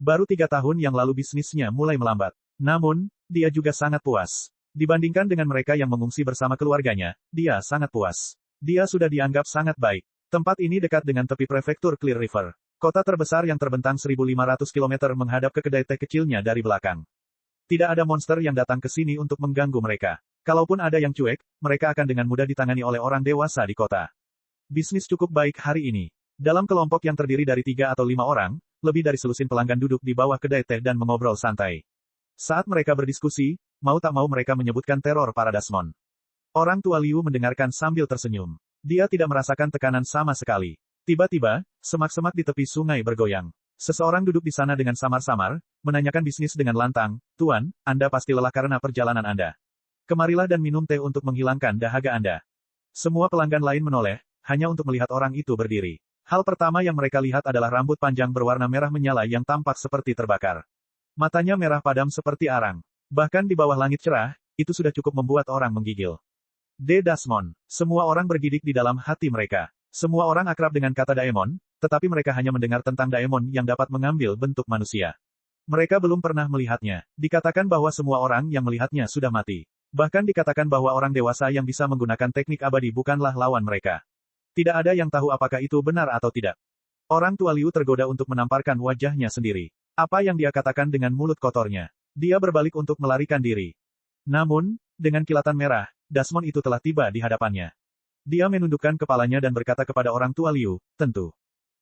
Baru 3 tahun yang lalu bisnisnya mulai melambat. Namun, dia juga sangat puas. Dibandingkan dengan mereka yang mengungsi bersama keluarganya, dia sangat puas. Dia sudah dianggap sangat baik. Tempat ini dekat dengan tepi prefektur Clear River. Kota terbesar yang terbentang 1.500 km menghadap ke kedai teh kecilnya dari belakang. Tidak ada monster yang datang ke sini untuk mengganggu mereka. Kalaupun ada yang cuek, mereka akan dengan mudah ditangani oleh orang dewasa di kota. Bisnis cukup baik hari ini. Dalam kelompok yang terdiri dari 3 atau 5 orang, lebih dari selusin pelanggan duduk di bawah kedai teh dan mengobrol santai. Saat mereka berdiskusi, mau tak mau mereka menyebutkan teror para Desmond. Orang tua Liu mendengarkan sambil tersenyum. Dia tidak merasakan tekanan sama sekali. Tiba-tiba, semak-semak di tepi sungai bergoyang. Seseorang duduk di sana dengan samar-samar, menanyakan bisnis dengan lantang, "Tuan, Anda pasti lelah karena perjalanan Anda. Kemarilah dan minum teh untuk menghilangkan dahaga Anda." Semua pelanggan lain menoleh, hanya untuk melihat orang itu berdiri. Hal pertama yang mereka lihat adalah rambut panjang berwarna merah menyala yang tampak seperti terbakar. Matanya merah padam seperti arang. Bahkan di bawah langit cerah, itu sudah cukup membuat orang menggigil. Desmond. Semua orang bergidik di dalam hati mereka. Semua orang akrab dengan kata Daemon, tetapi mereka hanya mendengar tentang Daemon yang dapat mengambil bentuk manusia. Mereka belum pernah melihatnya. Dikatakan bahwa semua orang yang melihatnya sudah mati. Bahkan dikatakan bahwa orang dewasa yang bisa menggunakan teknik abadi bukanlah lawan mereka. Tidak ada yang tahu apakah itu benar atau tidak. Orang tua Liu tergoda untuk menamparkan wajahnya sendiri. Apa yang dia katakan dengan mulut kotornya? Dia berbalik untuk melarikan diri. Namun, dengan kilatan merah, Desmond itu telah tiba di hadapannya. Dia menundukkan kepalanya dan berkata kepada orang tua Liu, "Tentu.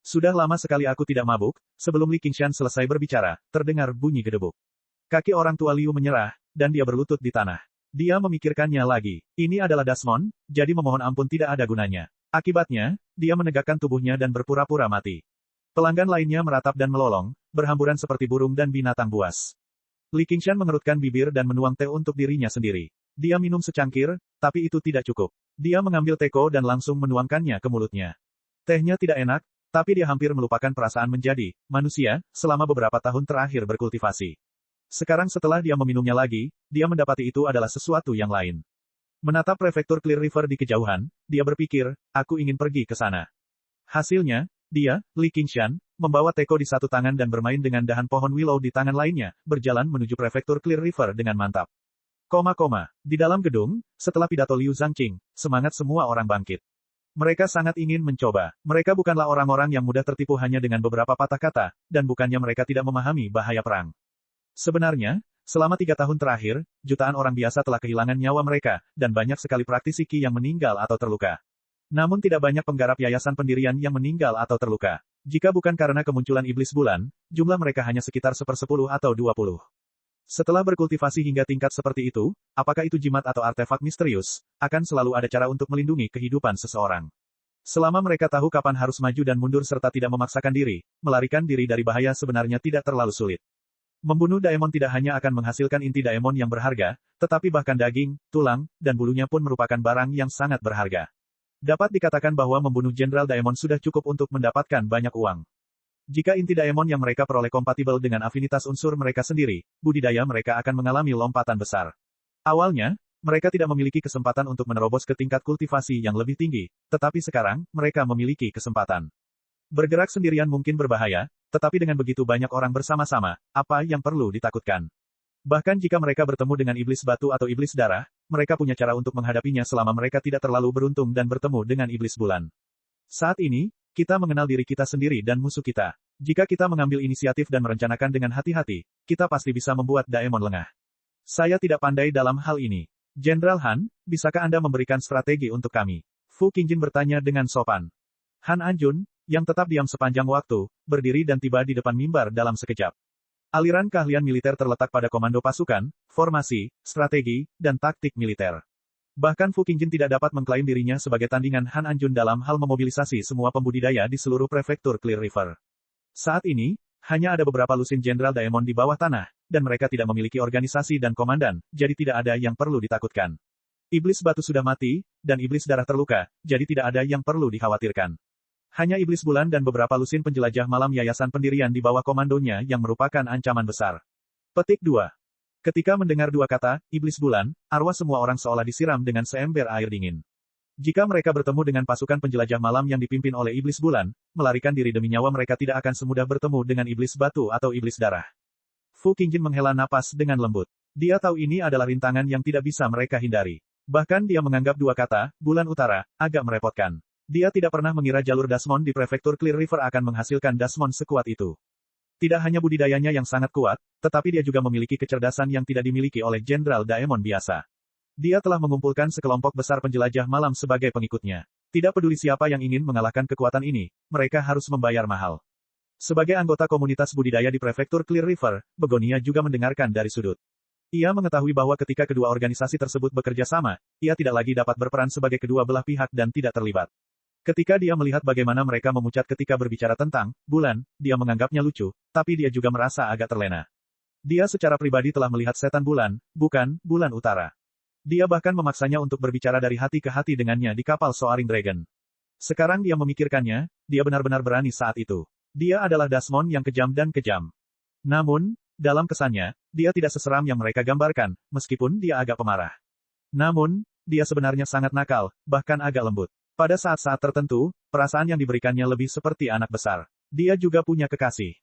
Sudah lama sekali aku tidak mabuk." Sebelum Li Qingshan selesai berbicara, terdengar bunyi gedebuk. Kaki orang tua Liu menyerah, dan dia berlutut di tanah. Dia memikirkannya lagi. Ini adalah Desmond, jadi memohon ampun tidak ada gunanya. Akibatnya, dia menegakkan tubuhnya dan berpura-pura mati. Pelanggan lainnya meratap dan melolong, berhamburan seperti burung dan binatang buas. Li Qingshan mengerutkan bibir dan menuang teh untuk dirinya sendiri. Dia minum secangkir, tapi itu tidak cukup. Dia mengambil teko dan langsung menuangkannya ke mulutnya. Tehnya tidak enak, tapi dia hampir melupakan perasaan menjadi manusia selama beberapa tahun terakhir berkultivasi. Sekarang setelah dia meminumnya lagi, dia mendapati itu adalah sesuatu yang lain. Menatap prefektur Clear River di kejauhan, dia berpikir, "Aku ingin pergi ke sana." Hasilnya, dia, Li Qingshan, membawa teko di satu tangan dan bermain dengan dahan pohon willow di tangan lainnya, berjalan menuju prefektur Clear River dengan mantap. Di dalam gedung, setelah pidato Liu Zhangqing, semangat semua orang bangkit. Mereka sangat ingin mencoba. Mereka bukanlah orang-orang yang mudah tertipu hanya dengan beberapa patah kata, dan bukannya mereka tidak memahami bahaya perang. Sebenarnya, selama 3 tahun terakhir, jutaan orang biasa telah kehilangan nyawa mereka, dan banyak sekali praktisi Qi yang meninggal atau terluka. Namun tidak banyak penggarap yayasan pendirian yang meninggal atau terluka. Jika bukan karena kemunculan iblis bulan, jumlah mereka hanya sekitar 10 atau 20. Setelah berkultivasi hingga tingkat seperti itu, apakah itu jimat atau artefak misterius, akan selalu ada cara untuk melindungi kehidupan seseorang. Selama mereka tahu kapan harus maju dan mundur serta tidak memaksakan diri, melarikan diri dari bahaya sebenarnya tidak terlalu sulit. Membunuh Daemon tidak hanya akan menghasilkan inti Daemon yang berharga, tetapi bahkan daging, tulang, dan bulunya pun merupakan barang yang sangat berharga. Dapat dikatakan bahwa membunuh Jenderal Daemon sudah cukup untuk mendapatkan banyak uang. Jika inti Daemon yang mereka peroleh kompatibel dengan afinitas unsur mereka sendiri, budidaya mereka akan mengalami lompatan besar. Awalnya, mereka tidak memiliki kesempatan untuk menerobos ke tingkat kultivasi yang lebih tinggi, tetapi sekarang, mereka memiliki kesempatan. Bergerak sendirian mungkin berbahaya, tetapi dengan begitu banyak orang bersama-sama, apa yang perlu ditakutkan? Bahkan jika mereka bertemu dengan iblis batu atau iblis darah, mereka punya cara untuk menghadapinya selama mereka tidak terlalu beruntung dan bertemu dengan iblis bulan. Saat ini, kita mengenal diri kita sendiri dan musuh kita. Jika kita mengambil inisiatif dan merencanakan dengan hati-hati, kita pasti bisa membuat Daemon lengah. Saya tidak pandai dalam hal ini. Jenderal Han, bisakah Anda memberikan strategi untuk kami? Fu Qingjin bertanya dengan sopan. Han Anjun, yang tetap diam sepanjang waktu, berdiri dan tiba di depan mimbar dalam sekejap. Aliran keahlian militer terletak pada komando pasukan, formasi, strategi, dan taktik militer. Bahkan Fu Qingjin tidak dapat mengklaim dirinya sebagai tandingan Han Anjun dalam hal memobilisasi semua pembudidaya di seluruh prefektur Clear River. Saat ini, hanya ada beberapa lusin Jenderal Daemon di bawah tanah, dan mereka tidak memiliki organisasi dan komandan, jadi tidak ada yang perlu ditakutkan. Iblis batu sudah mati, dan iblis darah terluka, jadi tidak ada yang perlu dikhawatirkan. Hanya iblis bulan dan beberapa lusin penjelajah malam yayasan pendirian di bawah komandonya yang merupakan ancaman besar. Petik 2. Ketika mendengar dua kata, iblis bulan, arwah semua orang seolah disiram dengan seember air dingin. Jika mereka bertemu dengan pasukan penjelajah malam yang dipimpin oleh iblis bulan, melarikan diri demi nyawa mereka tidak akan semudah bertemu dengan iblis batu atau iblis darah. Fu Qingjin menghela napas dengan lembut. Dia tahu ini adalah rintangan yang tidak bisa mereka hindari. Bahkan dia menganggap dua kata, bulan utara, agak merepotkan. Dia tidak pernah mengira jalur Dasmon di prefektur Clear River akan menghasilkan Dasmon sekuat itu. Tidak hanya budidayanya yang sangat kuat, tetapi dia juga memiliki kecerdasan yang tidak dimiliki oleh Jenderal Daemon biasa. Dia telah mengumpulkan sekelompok besar penjelajah malam sebagai pengikutnya. Tidak peduli siapa yang ingin mengalahkan kekuatan ini, mereka harus membayar mahal. Sebagai anggota komunitas budidaya di prefektur Clear River, Begonia juga mendengarkan dari sudut. Ia mengetahui bahwa ketika kedua organisasi tersebut bekerja sama, ia tidak lagi dapat berperan sebagai kedua belah pihak dan tidak terlibat. Ketika dia melihat bagaimana mereka memucat ketika berbicara tentang bulan, dia menganggapnya lucu, tapi dia juga merasa agak terlena. Dia secara pribadi telah melihat setan bulan, bukan bulan utara. Dia bahkan memaksanya untuk berbicara dari hati ke hati dengannya di kapal Soaring Dragon. Sekarang dia memikirkannya, dia benar-benar berani saat itu. Dia adalah Dasmon yang kejam dan kejam. Namun, dalam kesannya, dia tidak seseram yang mereka gambarkan, meskipun dia agak pemarah. Namun, dia sebenarnya sangat nakal, bahkan agak lembut. Pada saat-saat tertentu, perasaan yang diberikannya lebih seperti anak besar. Dia juga punya kekasih.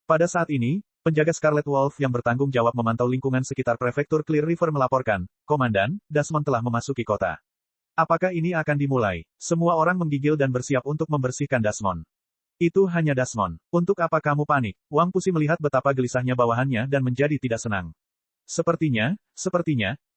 Pada saat ini, penjaga Scarlet Wolf yang bertanggung jawab memantau lingkungan sekitar prefektur Clear River melaporkan, Komandan, Dasmon telah memasuki kota. Apakah ini akan dimulai? Semua orang menggigil dan bersiap untuk membersihkan Dasmon. Itu hanya Dasmon. Untuk apa kamu panik? Wang Pusi melihat betapa gelisahnya bawahannya dan menjadi tidak senang. Sepertinya,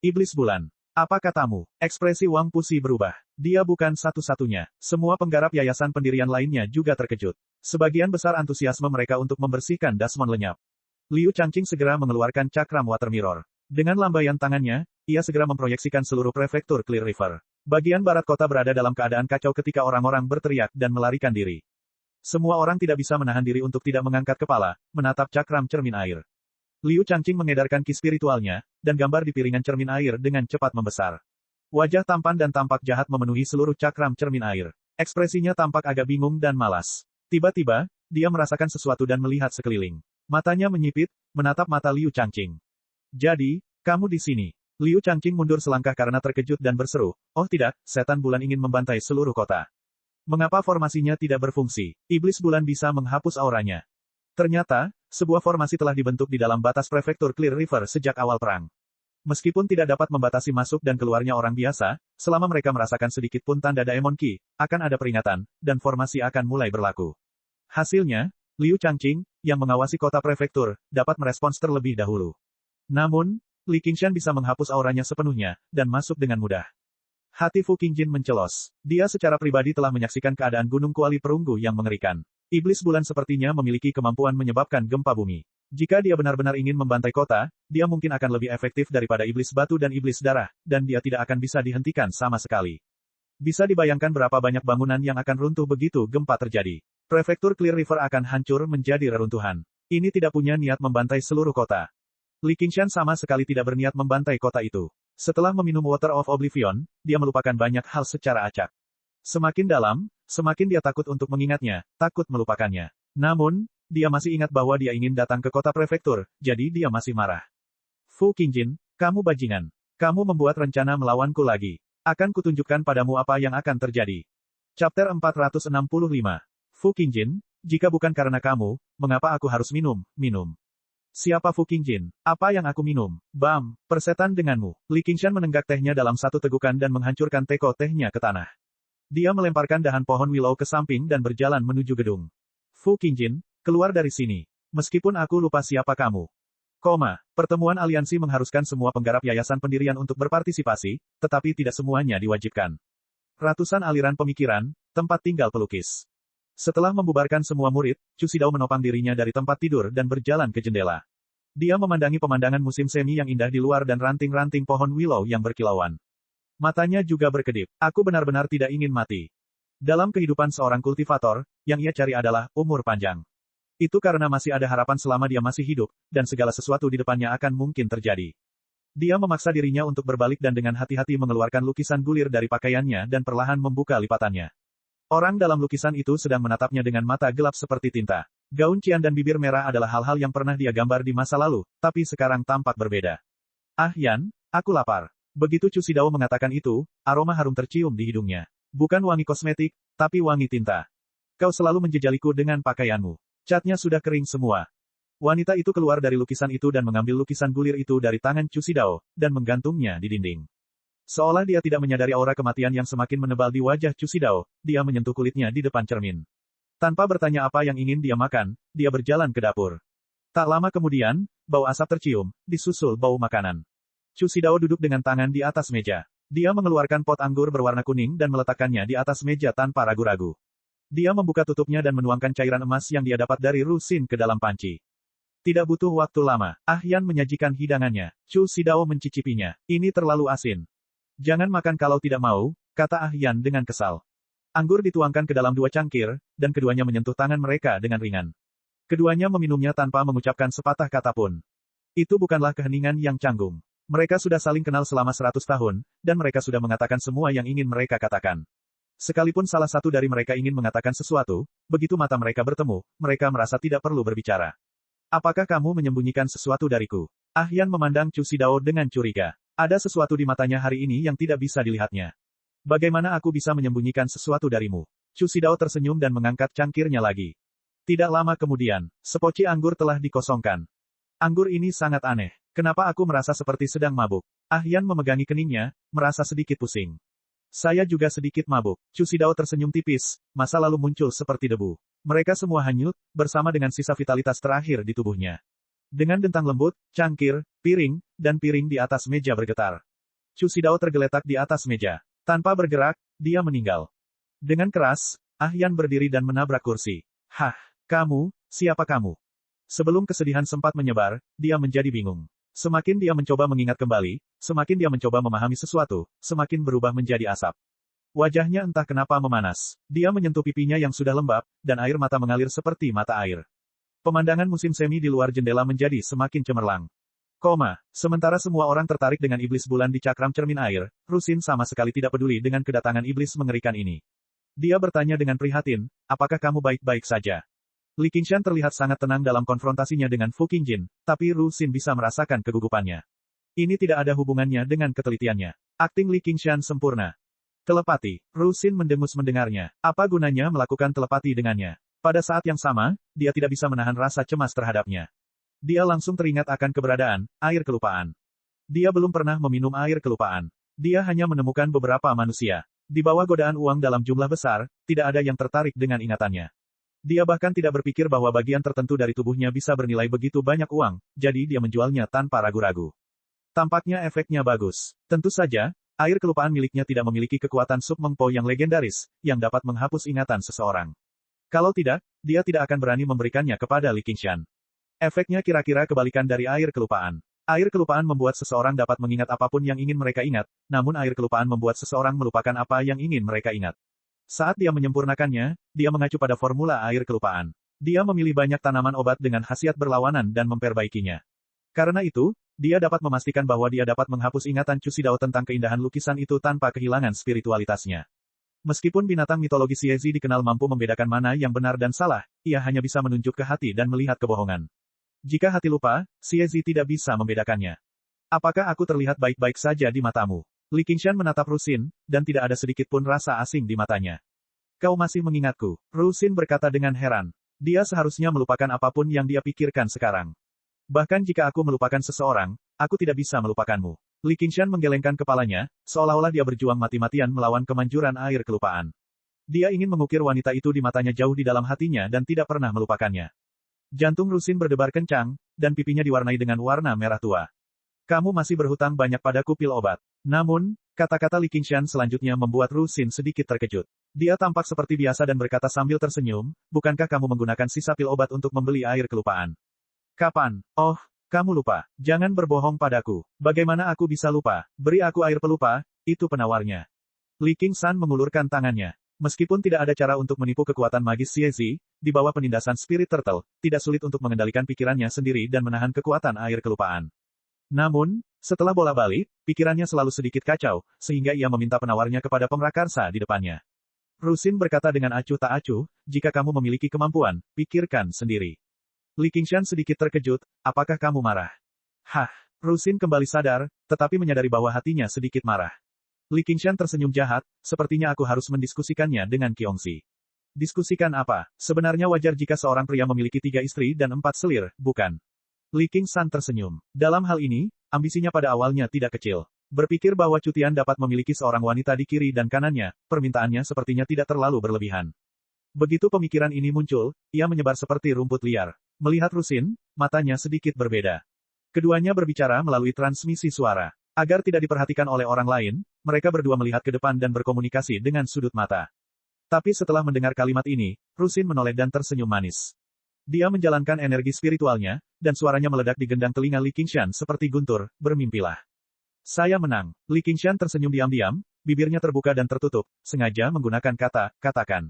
iblis bulan. Apa katamu? Ekspresi Wang Pusi berubah. Dia bukan satu-satunya. Semua penggarap yayasan pendirian lainnya juga terkejut. Sebagian besar antusiasme mereka untuk membersihkan Dasmon lenyap. Liu Changqing segera mengeluarkan cakram water mirror. Dengan lambaian tangannya, ia segera memproyeksikan seluruh prefektur Clear River. Bagian barat kota berada dalam keadaan kacau ketika orang-orang berteriak dan melarikan diri. Semua orang tidak bisa menahan diri untuk tidak mengangkat kepala, menatap cakram cermin air. Liu Changqing mengedarkan ki spiritualnya, dan gambar di piringan cermin air dengan cepat membesar. Wajah tampan dan tampak jahat memenuhi seluruh cakram cermin air. Ekspresinya tampak agak bingung dan malas. Tiba-tiba, dia merasakan sesuatu dan melihat sekeliling. Matanya menyipit, menatap mata Liu Changqing. Jadi, kamu di sini. Liu Changqing mundur selangkah karena terkejut dan berseru, oh tidak, setan bulan ingin membantai seluruh kota. Mengapa formasinya tidak berfungsi? Iblis bulan bisa menghapus auranya. Ternyata, sebuah formasi telah dibentuk di dalam batas prefektur Clear River sejak awal perang. Meskipun tidak dapat membatasi masuk dan keluarnya orang biasa, selama mereka merasakan sedikit pun tanda Daemon Ki, akan ada peringatan, dan formasi akan mulai berlaku. Hasilnya, Liu Changqing, yang mengawasi kota prefektur, dapat merespons terlebih dahulu. Namun, Li Qingshan bisa menghapus auranya sepenuhnya, dan masuk dengan mudah. Hati Fu Qingjin mencelos. Dia secara pribadi telah menyaksikan keadaan gunung kuali perunggu yang mengerikan. Iblis bulan sepertinya memiliki kemampuan menyebabkan gempa bumi. Jika dia benar-benar ingin membantai kota, dia mungkin akan lebih efektif daripada iblis batu dan iblis darah, dan dia tidak akan bisa dihentikan sama sekali. Bisa dibayangkan berapa banyak bangunan yang akan runtuh begitu gempa terjadi. Prefektur Clear River akan hancur menjadi reruntuhan. Ini tidak punya niat membantai seluruh kota. Li Qingshan sama sekali tidak berniat membantai kota itu. Setelah meminum Water of Oblivion, dia melupakan banyak hal secara acak. Semakin dalam, semakin dia takut untuk mengingatnya, takut melupakannya. Namun, dia masih ingat bahwa dia ingin datang ke kota prefektur, jadi dia masih marah. Fu Qingjin, kamu bajingan. Kamu membuat rencana melawanku lagi. Akan kutunjukkan padamu apa yang akan terjadi. Chapter 465. Fu Qingjin, jika bukan karena kamu, mengapa aku harus minum? Siapa Fu Qingjin? Apa yang aku minum? Bam, persetan denganmu. Li Qingshan menenggak tehnya dalam satu tegukan dan menghancurkan teko tehnya ke tanah. Dia melemparkan dahan pohon willow ke samping dan berjalan menuju gedung. Fu Qingjin, keluar dari sini. Meskipun aku lupa siapa kamu. Pertemuan aliansi mengharuskan semua penggarap yayasan pendirian untuk berpartisipasi, tetapi tidak semuanya diwajibkan. Ratusan aliran pemikiran, tempat tinggal pelukis. Setelah membubarkan semua murid, Chu Xidao menopang dirinya dari tempat tidur dan berjalan ke jendela. Dia memandangi pemandangan musim semi yang indah di luar dan ranting-ranting pohon willow yang berkilauan. Matanya juga berkedip. Aku benar-benar tidak ingin mati. Dalam kehidupan seorang kultivator, yang ia cari adalah umur panjang. Itu karena masih ada harapan selama dia masih hidup, dan segala sesuatu di depannya akan mungkin terjadi. Dia memaksa dirinya untuk berbalik dan dengan hati-hati mengeluarkan lukisan gulir dari pakaiannya dan perlahan membuka lipatannya. Orang dalam lukisan itu sedang menatapnya dengan mata gelap seperti tinta. Gaun cian dan bibir merah adalah hal-hal yang pernah dia gambar di masa lalu, tapi sekarang tampak berbeda. Ah Yan, aku lapar. Begitu Chu Xidao mengatakan itu, aroma harum tercium di hidungnya. Bukan wangi kosmetik, tapi wangi tinta. Kau selalu menjejaliku dengan pakaianmu. Catnya sudah kering semua. Wanita itu keluar dari lukisan itu dan mengambil lukisan gulir itu dari tangan Chu Xidao, dan menggantungnya di dinding. Seolah dia tidak menyadari aura kematian yang semakin menebal di wajah Chu Xidao, dia menyentuh kulitnya di depan cermin. Tanpa bertanya apa yang ingin dia makan, dia berjalan ke dapur. Tak lama kemudian, bau asap tercium, disusul bau makanan. Chu Xidao duduk dengan tangan di atas meja. Dia mengeluarkan pot anggur berwarna kuning dan meletakkannya di atas meja tanpa ragu-ragu. Dia membuka tutupnya dan menuangkan cairan emas yang dia dapat dari Rusin ke dalam panci. Tidak butuh waktu lama, Ah Yan menyajikan hidangannya. Chu Xidao mencicipinya. Ini terlalu asin. Jangan makan kalau tidak mau, kata Ah Yan dengan kesal. Anggur dituangkan ke dalam 2 cangkir, dan keduanya menyentuh tangan mereka dengan ringan. Keduanya meminumnya tanpa mengucapkan sepatah kata pun. Itu bukanlah keheningan yang canggung. Mereka sudah saling kenal selama 100 tahun, dan mereka sudah mengatakan semua yang ingin mereka katakan. Sekalipun salah satu dari mereka ingin mengatakan sesuatu, begitu mata mereka bertemu, mereka merasa tidak perlu berbicara. Apakah kamu menyembunyikan sesuatu dariku? Ah Yan memandang Chu Xidao dengan curiga. Ada sesuatu di matanya hari ini yang tidak bisa dilihatnya. Bagaimana aku bisa menyembunyikan sesuatu darimu? Chu Xidao tersenyum dan mengangkat cangkirnya lagi. Tidak lama kemudian, sepoci anggur telah dikosongkan. Anggur ini sangat aneh. Kenapa aku merasa seperti sedang mabuk? Ah Yan memegangi keningnya, merasa sedikit pusing. Saya juga sedikit mabuk. Chu Xidao tersenyum tipis, masa lalu muncul seperti debu. Mereka semua hanyut, bersama dengan sisa vitalitas terakhir di tubuhnya. Dengan dentang lembut, cangkir, piring, dan piring di atas meja bergetar. Chu Xidao tergeletak di atas meja. Tanpa bergerak, dia meninggal. Dengan keras, Ah Yan berdiri dan menabrak kursi. Hah, kamu, siapa kamu? Sebelum kesedihan sempat menyebar, dia menjadi bingung. Semakin dia mencoba mengingat kembali, semakin dia mencoba memahami sesuatu, semakin berubah menjadi asap. Wajahnya entah kenapa memanas. Dia menyentuh pipinya yang sudah lembab, dan air mata mengalir seperti mata air. Pemandangan musim semi di luar jendela menjadi semakin cemerlang. Sementara semua orang tertarik dengan iblis bulan di cakram cermin air, Rusin sama sekali tidak peduli dengan kedatangan iblis mengerikan ini. Dia bertanya dengan prihatin, apakah kamu baik-baik saja? Li Qingshan terlihat sangat tenang dalam konfrontasinya dengan Fu Qingjin, tapi Rusin bisa merasakan kegugupannya. Ini tidak ada hubungannya dengan ketelitiannya. Akting Li Qingshan sempurna. Telepati. Rusin mendengus mendengarnya. Apa gunanya melakukan telepati dengannya? Pada saat yang sama, dia tidak bisa menahan rasa cemas terhadapnya. Dia langsung teringat akan keberadaan air kelupaan. Dia belum pernah meminum air kelupaan. Dia hanya menemukan beberapa manusia. Di bawah godaan uang dalam jumlah besar, tidak ada yang tertarik dengan ingatannya. Dia bahkan tidak berpikir bahwa bagian tertentu dari tubuhnya bisa bernilai begitu banyak uang, jadi dia menjualnya tanpa ragu-ragu. Tampaknya efeknya bagus. Tentu saja, air kelupaan miliknya tidak memiliki kekuatan Sub Mengpo yang legendaris, yang dapat menghapus ingatan seseorang. Kalau tidak, dia tidak akan berani memberikannya kepada Li Qingshan. Efeknya kira-kira kebalikan dari air kelupaan. Air kelupaan membuat seseorang dapat mengingat apapun yang ingin mereka ingat, namun air kelupaan membuat seseorang melupakan apa yang ingin mereka ingat. Saat dia menyempurnakannya, dia mengacu pada formula air kelupaan. Dia memilih banyak tanaman obat dengan khasiat berlawanan dan memperbaikinya. Karena itu, dia dapat memastikan bahwa dia dapat menghapus ingatan Chu Xidao tentang keindahan lukisan itu tanpa kehilangan spiritualitasnya. Meskipun binatang mitologi Xiezi dikenal mampu membedakan mana yang benar dan salah, ia hanya bisa menunjuk ke hati dan melihat kebohongan. Jika hati lupa, Xiezi tidak bisa membedakannya. Apakah aku terlihat baik-baik saja di matamu? Li Qingshan menatap Rusin, dan tidak ada sedikit pun rasa asing di matanya. Kau masih mengingatku, Rusin berkata dengan heran. Dia seharusnya melupakan apapun yang dia pikirkan sekarang. Bahkan jika aku melupakan seseorang, aku tidak bisa melupakanmu. Li Qingshan menggelengkan kepalanya, seolah-olah dia berjuang mati-matian melawan kemanjuran air kelupaan. Dia ingin mengukir wanita itu di matanya jauh di dalam hatinya dan tidak pernah melupakannya. Jantung Rusin berdebar kencang, dan pipinya diwarnai dengan warna merah tua. Kamu masih berhutang banyak padaku pil obat. Namun, kata-kata Li Qingshan selanjutnya membuat Rusin sedikit terkejut. Dia tampak seperti biasa dan berkata sambil tersenyum, bukankah kamu menggunakan sisa pil obat untuk membeli air kelupaan? Kapan? Oh, kamu lupa. Jangan berbohong padaku. Bagaimana aku bisa lupa? Beri aku air pelupa, itu penawarnya. Li Qingshan mengulurkan tangannya. Meskipun tidak ada cara untuk menipu kekuatan magis Xiezi, di bawah penindasan Spirit Turtle, tidak sulit untuk mengendalikan pikirannya sendiri dan menahan kekuatan air kelupaan. Namun, Setelah bola-balik, pikirannya selalu sedikit kacau, sehingga ia meminta penawarnya kepada pemrakarsa di depannya. Rusin berkata dengan acuh tak acuh, jika kamu memiliki kemampuan, pikirkan sendiri. Li Qingshan sedikit terkejut, apakah kamu marah? Hah, Rusin kembali sadar, tetapi menyadari bahwa hatinya sedikit marah. Li Qingshan tersenyum jahat, sepertinya aku harus mendiskusikannya dengan Qiongxi. Diskusikan apa? Sebenarnya wajar jika seorang pria memiliki 3 istri dan 4 selir, bukan? Li Qingshan tersenyum. Dalam hal ini, ambisinya pada awalnya tidak kecil. Berpikir bahwa Cutian dapat memiliki seorang wanita di kiri dan kanannya, permintaannya sepertinya tidak terlalu berlebihan. Begitu pemikiran ini muncul, ia menyebar seperti rumput liar. Melihat Rusin, matanya sedikit berbeda. Keduanya berbicara melalui transmisi suara. Agar tidak diperhatikan oleh orang lain, mereka berdua melihat ke depan dan berkomunikasi dengan sudut mata. Tapi setelah mendengar kalimat ini, Rusin menoleh dan tersenyum manis. Dia menjalankan energi spiritualnya, dan suaranya meledak di gendang telinga Li Qingshan seperti guntur, bermimpilah. Saya menang. Li Qingshan tersenyum diam-diam, bibirnya terbuka dan tertutup, sengaja menggunakan kata, katakan.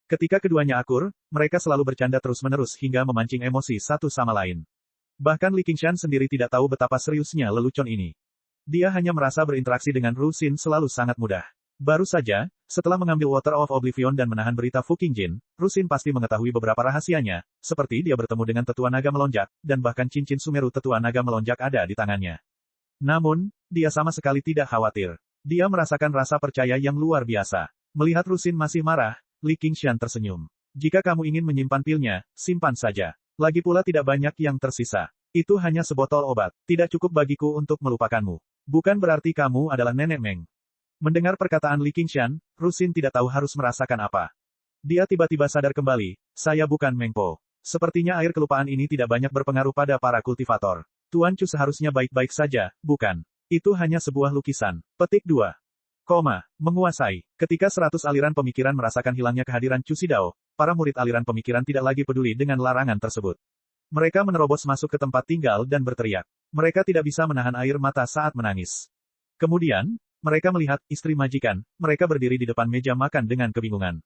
Ketika keduanya akur, mereka selalu bercanda terus-menerus hingga memancing emosi satu sama lain. Bahkan Li Qingshan sendiri tidak tahu betapa seriusnya lelucon ini. Dia hanya merasa berinteraksi dengan Rusin selalu sangat mudah. Baru saja, setelah mengambil Water of Oblivion dan menahan berita Fu Qingjin, Rusin pasti mengetahui beberapa rahasianya, seperti dia bertemu dengan tetua naga melonjak, dan bahkan cincin Sumeru tetua naga melonjak ada di tangannya. Namun, dia sama sekali tidak khawatir. Dia merasakan rasa percaya yang luar biasa. Melihat Rusin masih marah, Li Qingshan tersenyum. Jika kamu ingin menyimpan pilnya, simpan saja. Lagi pula tidak banyak yang tersisa. Itu hanya sebotol obat. Tidak cukup bagiku untuk melupakanmu. Bukan berarti kamu adalah nenek Meng. Mendengar perkataan Li Qingshan, Rusin tidak tahu harus merasakan apa. Dia tiba-tiba sadar kembali, saya bukan Meng Po. Sepertinya air kelupaan ini tidak banyak berpengaruh pada para kultivator. Tuan Chu seharusnya baik-baik saja, bukan? Itu hanya sebuah lukisan. Petik 2. Menguasai. Ketika 100 aliran pemikiran merasakan hilangnya kehadiran Chu Xidao, para murid aliran pemikiran tidak lagi peduli dengan larangan tersebut. Mereka menerobos masuk ke tempat tinggal dan berteriak. Mereka tidak bisa menahan air mata saat menangis. Kemudian, mereka melihat istri majikan, mereka berdiri di depan meja makan dengan kebingungan.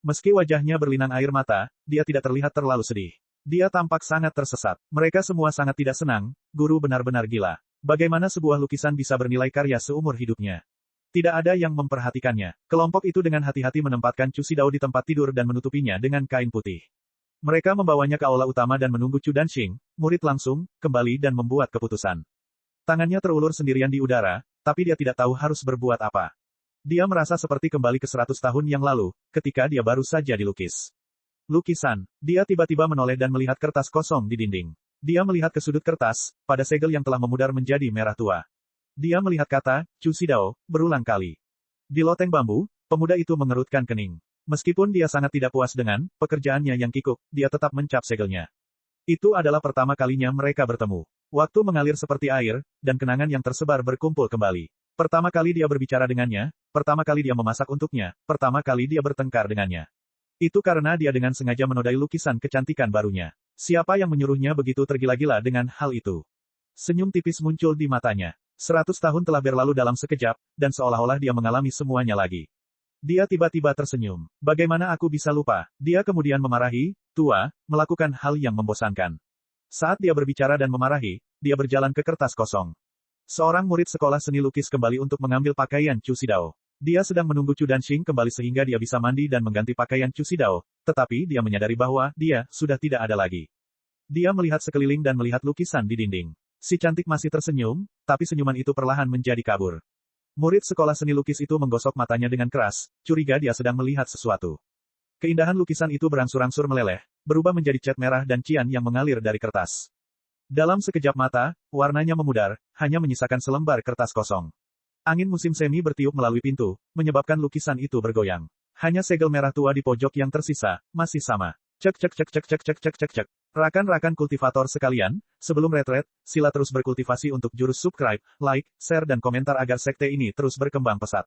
Meski wajahnya berlinang air mata, dia tidak terlihat terlalu sedih. Dia tampak sangat tersesat. Mereka semua sangat tidak senang, guru benar-benar gila. Bagaimana sebuah lukisan bisa bernilai karya seumur hidupnya? Tidak ada yang memperhatikannya. Kelompok itu dengan hati-hati menempatkan Chu Xidao di tempat tidur dan menutupinya dengan kain putih. Mereka membawanya ke aula utama dan menunggu Chu Danxing, murid langsung, kembali dan membuat keputusan. Tangannya terulur sendirian di udara, tapi dia tidak tahu harus berbuat apa. Dia merasa seperti kembali ke 100 tahun yang lalu, ketika dia baru saja dilukis. Lukisan. Dia tiba-tiba menoleh dan melihat kertas kosong di dinding. Dia melihat ke sudut kertas, pada segel yang telah memudar menjadi merah tua. Dia melihat kata, Chu Xidao, berulang kali. Di loteng bambu, pemuda itu mengerutkan kening. Meskipun dia sangat tidak puas dengan pekerjaannya yang kikuk, dia tetap mencap segelnya. Itu adalah pertama kalinya mereka bertemu. Waktu mengalir seperti air, dan kenangan yang tersebar berkumpul kembali. Pertama kali dia berbicara dengannya, pertama kali dia memasak untuknya, pertama kali dia bertengkar dengannya. Itu karena dia dengan sengaja menodai lukisan kecantikan barunya. Siapa yang menyuruhnya begitu tergila-gila dengan hal itu? Senyum tipis muncul di matanya. 100 tahun telah berlalu dalam sekejap, dan seolah-olah dia mengalami semuanya lagi. Dia tiba-tiba tersenyum. Bagaimana aku bisa lupa? Dia kemudian memarahi, tua, melakukan hal yang membosankan. Saat dia berbicara dan memarahi, dia berjalan ke kertas kosong. Seorang murid sekolah seni lukis kembali untuk mengambil pakaian Chu Xidao. Dia sedang menunggu Chu Danxing kembali sehingga dia bisa mandi dan mengganti pakaian Chu Xidao, tetapi dia menyadari bahwa dia sudah tidak ada lagi. Dia melihat sekeliling dan melihat lukisan di dinding. Si cantik masih tersenyum, tapi senyuman itu perlahan menjadi kabur. Murid sekolah seni lukis itu menggosok matanya dengan keras, curiga dia sedang melihat sesuatu. Keindahan lukisan itu berangsur-angsur meleleh, berubah menjadi cat merah dan cian yang mengalir dari kertas. Dalam sekejap mata, warnanya memudar, hanya menyisakan selembar kertas kosong. Angin musim semi bertiup melalui pintu, menyebabkan lukisan itu bergoyang. Hanya segel merah tua di pojok yang tersisa, masih sama. Cek cek cek cek cek cek cek cek cek. Rakan-rakan kultivator sekalian, sebelum retret, sila terus berkultivasi untuk jurus subscribe, like, share dan komentar agar sekte ini terus berkembang pesat.